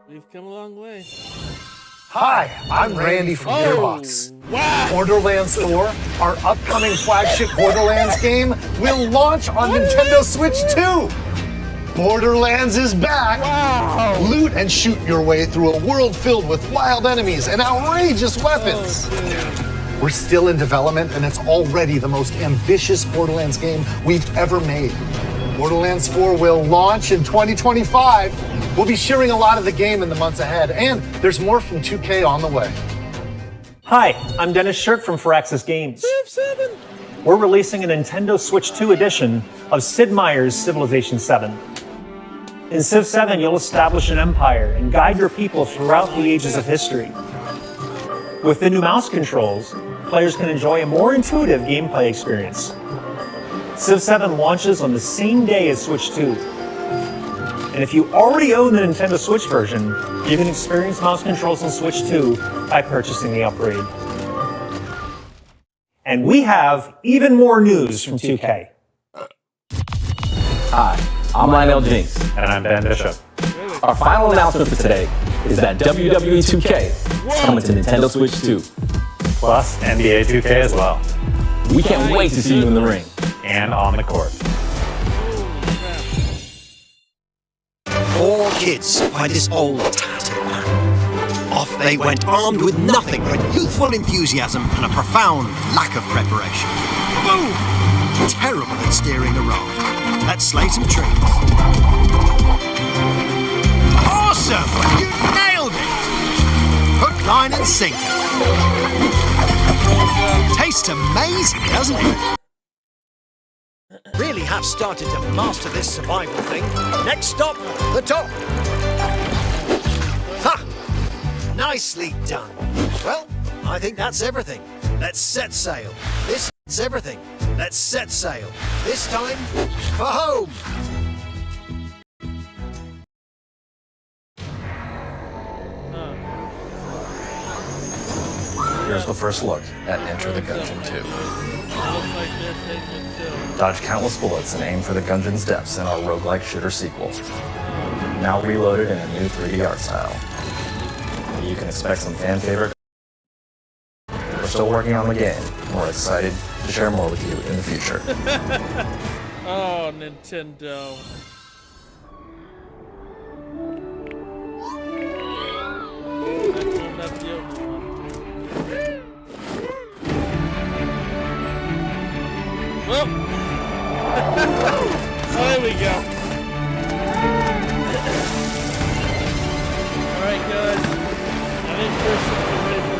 Speaker 1: We've come a long way.
Speaker 5: Hi, I'm Randy from Gearbox.
Speaker 1: Wow.
Speaker 5: Borderlands 4, our upcoming flagship Borderlands game, will launch on Nintendo Switch 2. Borderlands is back.
Speaker 1: Wow.
Speaker 5: Loot and shoot your way through a world filled with wild enemies and outrageous weapons. We're still in development, and it's already the most ambitious Borderlands game we've ever made. Borderlands 4 will launch in 2025. We'll be sharing a lot of the game in the months ahead, and there's more from 2K on the way.
Speaker 23: Hi, I'm Dennis Shirk from Firaxis Games. We're releasing a Nintendo Switch 2 edition of Sid Meier's Civilization 7. In Civ 7, you'll establish an empire and guide your people throughout the ages of history. With the new mouse controls, players can enjoy a more intuitive gameplay experience. Civ 7 launches on the same day as Switch 2. And if you already own the Nintendo Switch version, you can experience mouse controls on Switch 2 by purchasing the upgrade. And we have even more news from 2K.
Speaker 24: Hi, I'm Lionel Jinx.
Speaker 23: And I'm Ben Bishop.
Speaker 24: Our final announcement for today is that WWE 2K is coming to Nintendo Switch 2.
Speaker 23: Plus NBA 2K as well.
Speaker 24: We can't wait to see you in the ring.
Speaker 23: And on the court.
Speaker 25: 4 kids by this old tattered man. Off they went armed with nothing but youthful enthusiasm and a profound lack of preparation. Boom! Terrible at steering a raft. Let's slay some trees. Awesome! You nailed it! Hook, line and sinker. Tastes amazing, doesn't it? Really have started to master this survival thing. Next stop, the top. Ha! Nicely done. Well, I think that's everything. Let's set sail. This is everything. Let's set sail. This time, for home.
Speaker 14: Here's the first look at Enter the Gungeon 2. Dodge countless bullets and aim for the Gungeon's depths in our roguelike shooter sequel. Now reloaded in a new 3D art style. You can expect some fan favorite. We're still working on the game, and we're excited to share more with you in the future.
Speaker 1: Oh, Nintendo. Not the only one. Well, there we go. Alright guys, I think we're ready for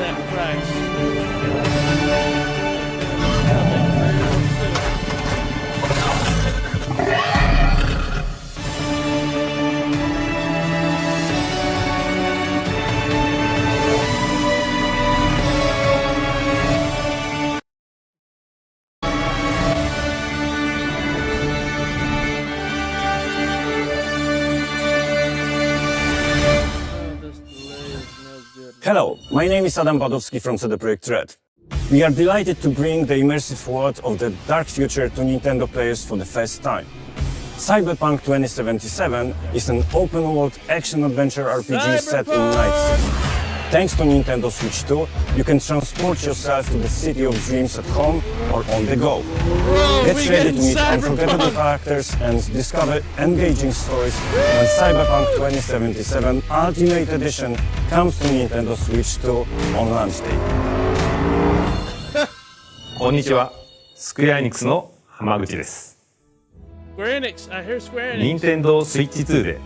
Speaker 3: Hello, my name is Adam Badowski from CD Projekt Red. We are delighted to bring the immersive world of the dark future to Nintendo players for the first time. Cyberpunk 2077 is an open-world action-adventure RPG set in Night City. Thanks to Nintendo Switch 2, you can transport yourself to the city of dreams at home or on the go. Get ready to meet unforgettable characters and discover engaging stories when Cyberpunk 2077 Ultimate Edition comes to Nintendo Switch 2 on launch day.
Speaker 6: こんにちは、スクエアエニックスの浜口です。
Speaker 1: Square Enix, I hear Square Enix.
Speaker 6: 任天堂スイッチ2で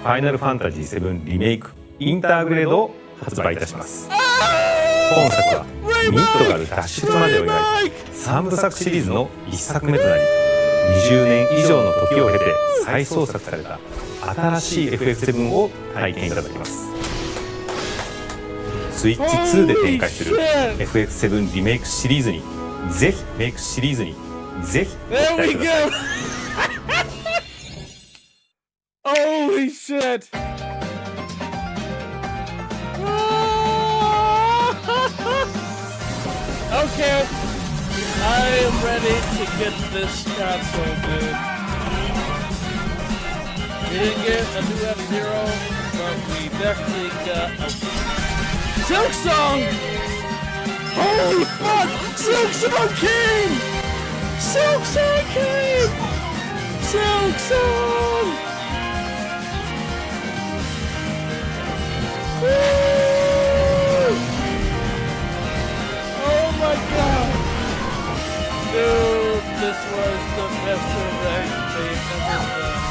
Speaker 6: ファイナルファンタジー7リメイクインターグレードを発売いたします。本作はミッドガル脱出までを描いた3部作シリーズの1作目となり、20年以上の時を経て再創作された新しい FF7 を体験いただきます。スイッチ2で展開する FF7 リメイクシリーズにぜひメイクシリーズにぜひご期待ください。
Speaker 1: Holy shit! Okay, I am ready to get this console, dude. We didn't get a new F-Zero, but we definitely got a Silk Song! Holy fuck! Silk Song came! Silk Song came! Silk Song! Woo! Oh my god! Dude, this was the best direct they've ever done.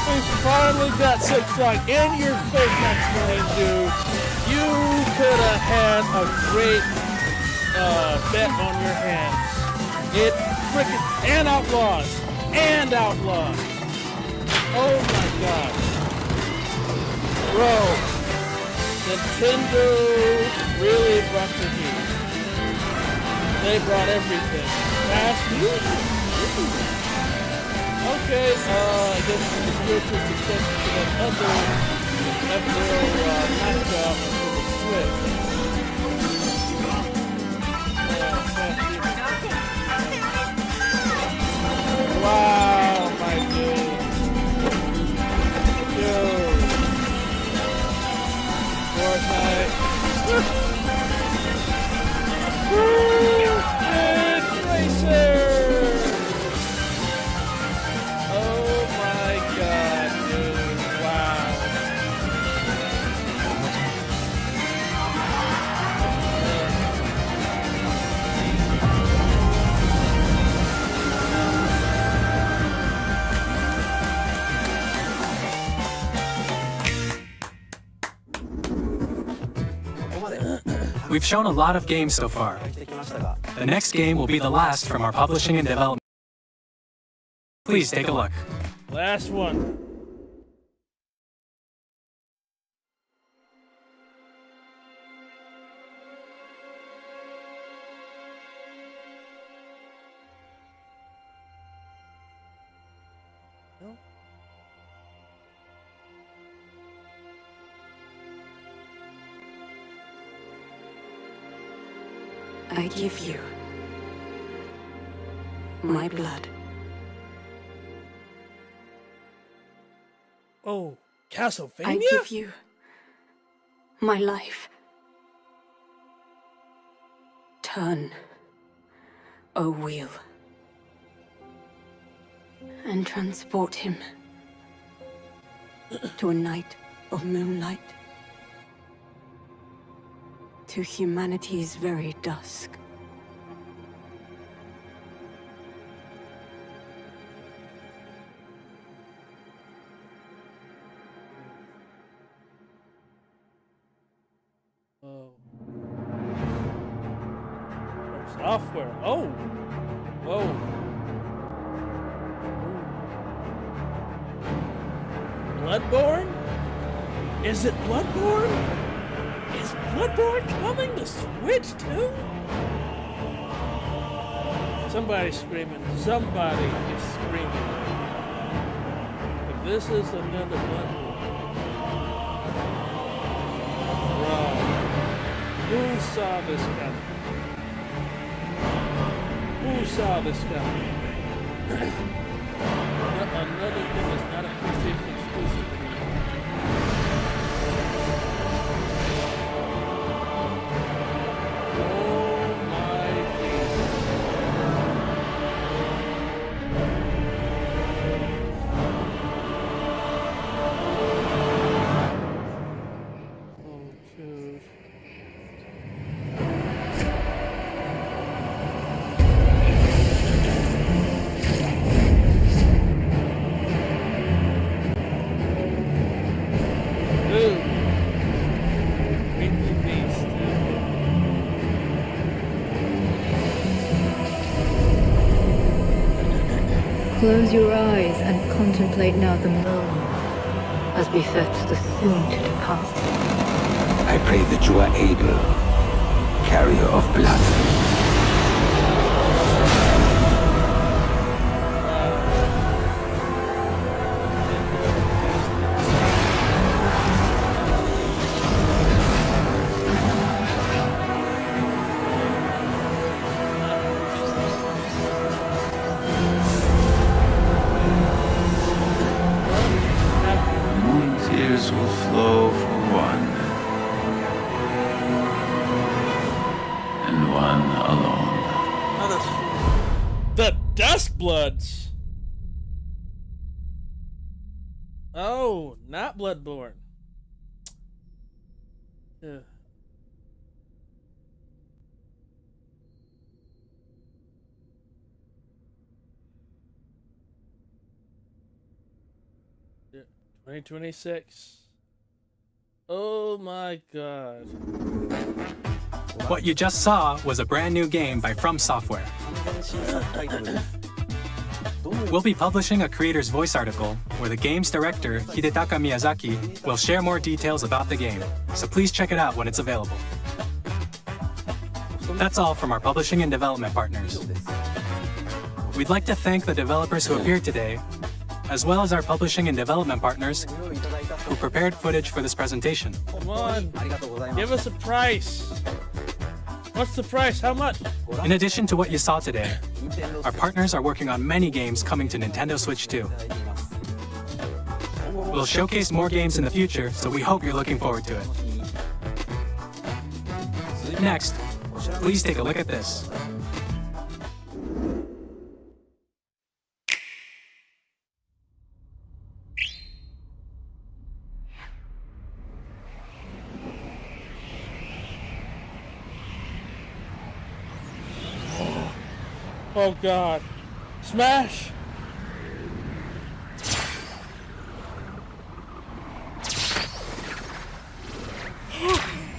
Speaker 1: We finally got Silk Song in your face, X-Men, dude. You could have had a great bet on your hands. It frickin' and Outlaws! And Outlaws! Oh my god. Bro, Nintendo really brought the heat. They brought everything. Fast music. Okay, I guess the spiritual successor to that other F-Zero knockoff for the Switch. Wow, my dude. Dude. Fortnite. Ridge Racer! Oh my god, dude. Wow.
Speaker 21: We've shown a lot of games so far. The next game will be the last from our publishing and development. Please take a look.
Speaker 1: Last one.
Speaker 22: I give you my blood.
Speaker 1: Oh, Castlevania?
Speaker 22: I give you my life. Turn a wheel and transport him to a night of moonlight, to humanity's very dusk.
Speaker 1: Software. Oh. Whoa. Bloodborne? Is it Bloodborne? Is Bloodborne coming to Switch too? Somebody's screaming. Somebody is screaming. If this is another Bloodborne. saw this coming? Who saw this coming? Another thing that's not a PlayStation exclusive
Speaker 9: Close your eyes and contemplate now the moon, as befits the soon to depart.
Speaker 15: I pray that you are able, carrier of blood.
Speaker 10: Tears will flow for one, and one alone.
Speaker 1: The Duskbloods. Oh, not Bloodborne. Yeah. Yeah, 2026. Oh my god.
Speaker 11: What you just saw was a brand new game by From Software. We'll be publishing a creator's voice article where the game's director, Hidetaka Miyazaki, will share more details about the game, so please check it out when it's available. That's all from our publishing and development partners. We'd like to thank the developers who appeared today, as well as our publishing and development partners who prepared footage for this presentation.
Speaker 1: Come on, give us a price. What's the price? How much?
Speaker 11: In addition to what you saw today, our partners are working on many games coming to Nintendo Switch 2. We'll showcase more games in the future, so we hope you're looking forward to it. Next, please take a look at this.
Speaker 1: Oh god. Smash!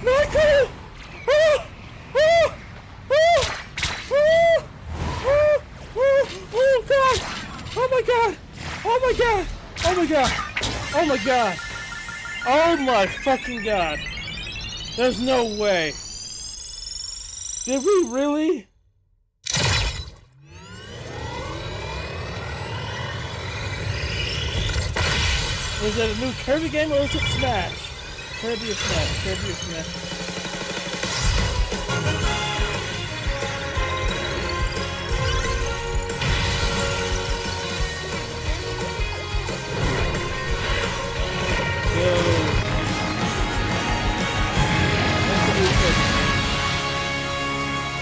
Speaker 1: Not cool! Oh god! Oh my god! Oh my god! Oh my god! Oh my god! Oh my fucking god! There's no way! Did we really? Was that a new Kirby game or was it Smash? Kirby or Smash? Kirby or Smash?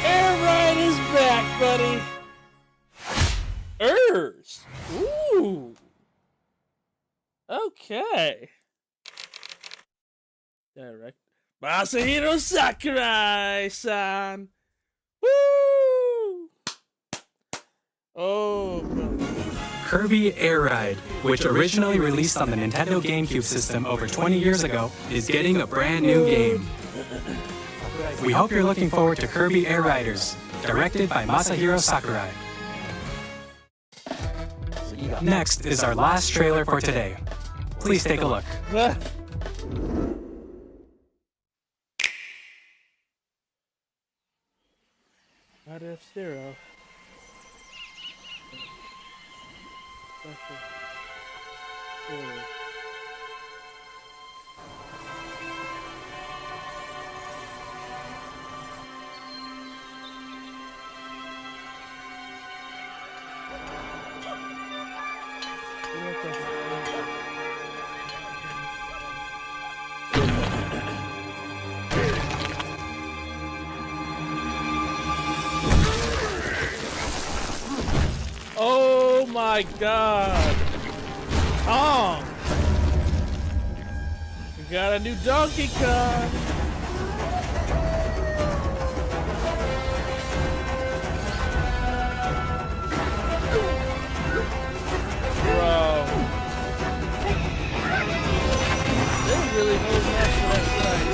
Speaker 1: Air Ride is back, buddy! Urs! Ooh! Okay. Direct. Masahiro Sakurai-san! Woo! Oh,
Speaker 11: Kirby Air Ride, which originally released on the Nintendo GameCube system over 20 years ago, is getting a brand new game. We hope you're looking forward to Kirby Air Riders, directed by Masahiro Sakurai. Next is our last trailer for today. Please take a look.
Speaker 1: Not F-Zero. my God! Kong! We got a new Donkey Kong! Bro. They really hold on to that side.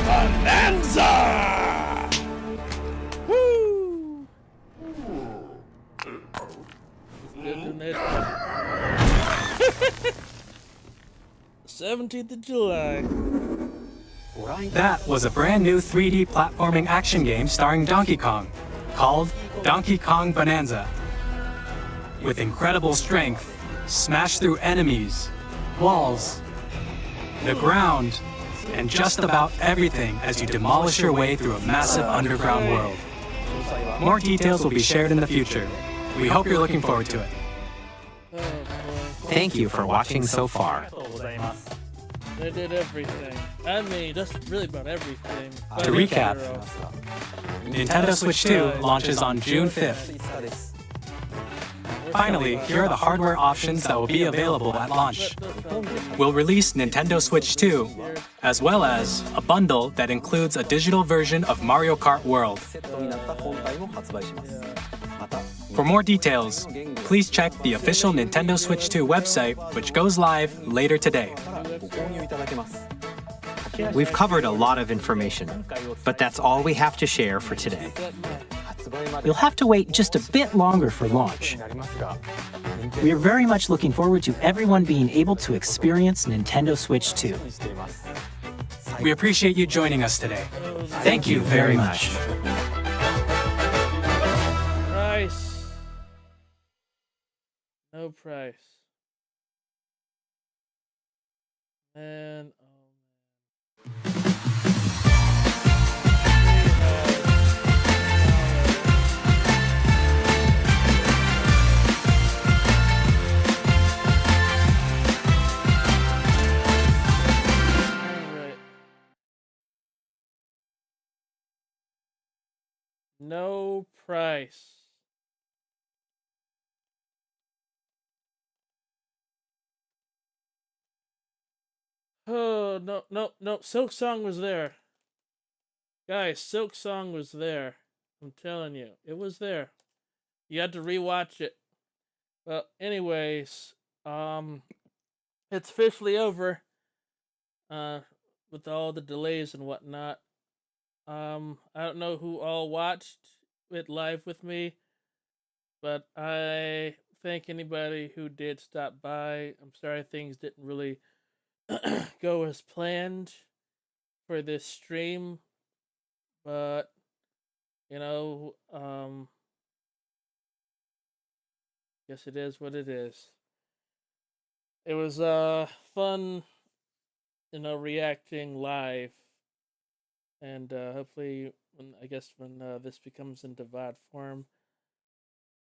Speaker 1: Bonanza! Woo! 17th of July.
Speaker 11: That was a brand new 3D platforming action game starring Donkey Kong, called Donkey Kong Bonanza. With incredible strength, smash through enemies, walls, the ground, and just about everything as you demolish your way through a massive underground world. More details will be shared in the future. We hope you're looking forward to it.
Speaker 4: Thank you for watching so far.
Speaker 1: They did everything. I mean, that's really about everything.
Speaker 11: To recap, Nintendo Switch 2 launches on June 5th. Finally, here are the hardware options that will be available at launch. We'll release Nintendo Switch 2, as well as a bundle that includes a digital version of Mario Kart World. For more details, please check the official Nintendo Switch 2 website, which goes live later today.
Speaker 4: We've covered a lot of information, but that's all we have to share for today.
Speaker 8: You'll have to wait just a bit longer for launch. We are very much looking forward to everyone being able to experience Nintendo Switch 2.
Speaker 11: We appreciate you joining us today.
Speaker 8: Thank you very much.
Speaker 1: Price. No price. Man, no price. Oh, no. Silk Song was there. Guys, Silk Song was there. I'm telling you. It was there. You had to rewatch it. Well, anyways, it's officially over. With all the delays and whatnot. I don't know who all watched it live with me, but I thank anybody who did stop by. I'm sorry things didn't really go as planned for this stream, but you know, guess it is what it is. It was fun, you know, reacting live. And hopefully, when this becomes into VOD form,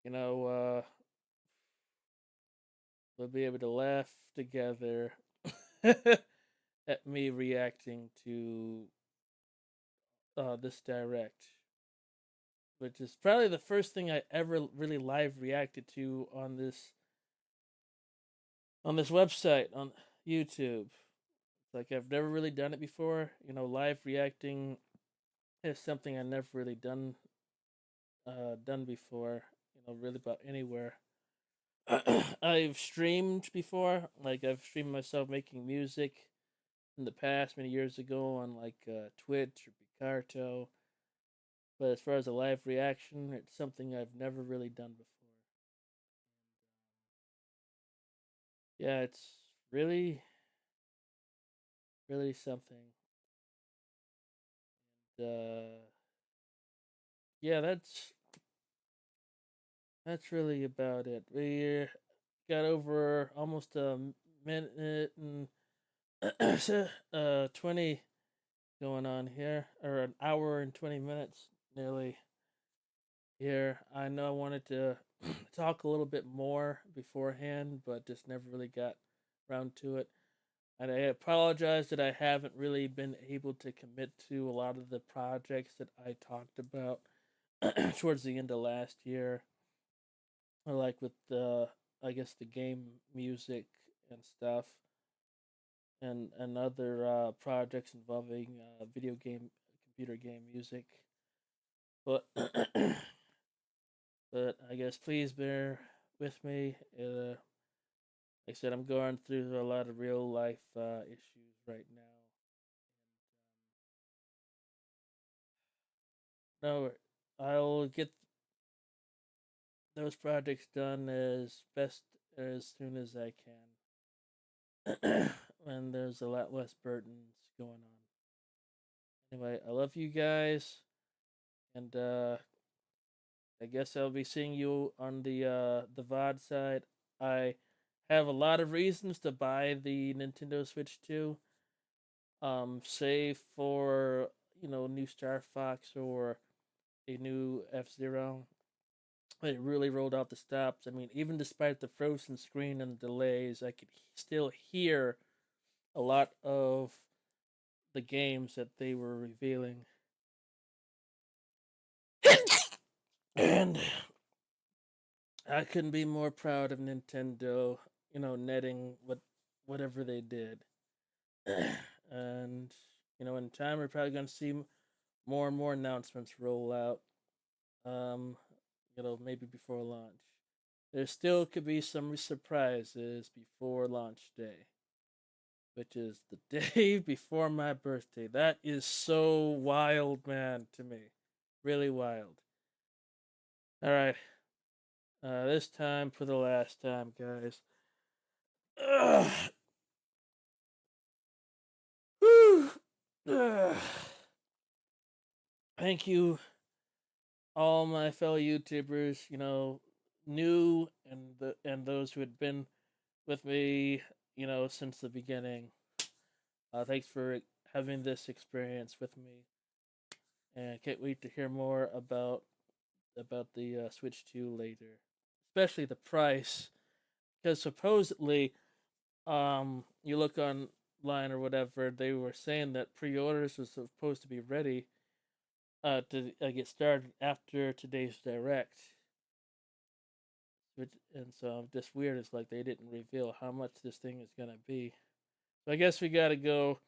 Speaker 1: you know, we'll be able to laugh together at me reacting to this direct, which is probably the first thing I ever really live reacted to on this on this website on YouTube. Like, I've never really done it before. Live reacting is something I've never really done before. Really about anywhere. I've streamed before. Like, I've streamed myself making music in the past many years ago on like Twitch or Picarto. But as far as a live reaction, it's something I've never really done before. Yeah, it's really, really something. And yeah, that's really about it. We got over almost a minute and 20 going on here, or an hour and 20 minutes nearly here. I know I wanted to talk a little bit more beforehand, but just never really got around to it. And I apologize that I haven't really been able to commit to a lot of the projects that I talked about towards the end of last year. Or like with the game music and stuff, and other projects involving computer game music. But but I guess please bear with me. Like I said, I'm going through a lot of real life issues right now. No, I'll get those projects done as soon as I can. And there's a lot less burdens going on. Anyway, I love you guys, and I guess I'll be seeing you on the VOD side. I have a lot of reasons to buy the Nintendo Switch 2. Save for new Star Fox or a new F-Zero. It really rolled out the stops. I mean, even despite the frozen screen and the delays, I could still hear a lot of the games that they were revealing. And I couldn't be more proud of Nintendo, netting whatever they did. And, in time we're probably going to see more and more announcements roll out. Maybe before launch. There still could be some surprises before launch day, which is the day before my birthday. That is so wild, man, to me. Really wild. All right. This time for the last time, guys. Thank you, all my fellow YouTubers, new and those who had been with me, since the beginning. Thanks for having this experience with me, and can't wait to hear more about the Switch 2 later, especially the price, because supposedly, you look online or whatever, they were saying that pre-orders was supposed to be ready to get started after today's direct. And so just weird, it's like they didn't reveal how much this thing is gonna be. So I guess we gotta go,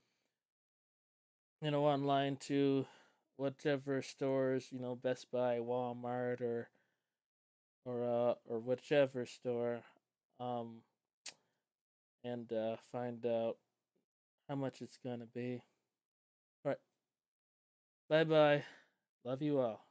Speaker 1: online to whatever stores, Best Buy, Walmart, or whichever store, and find out how much it's gonna be. All right, bye bye. Love you all.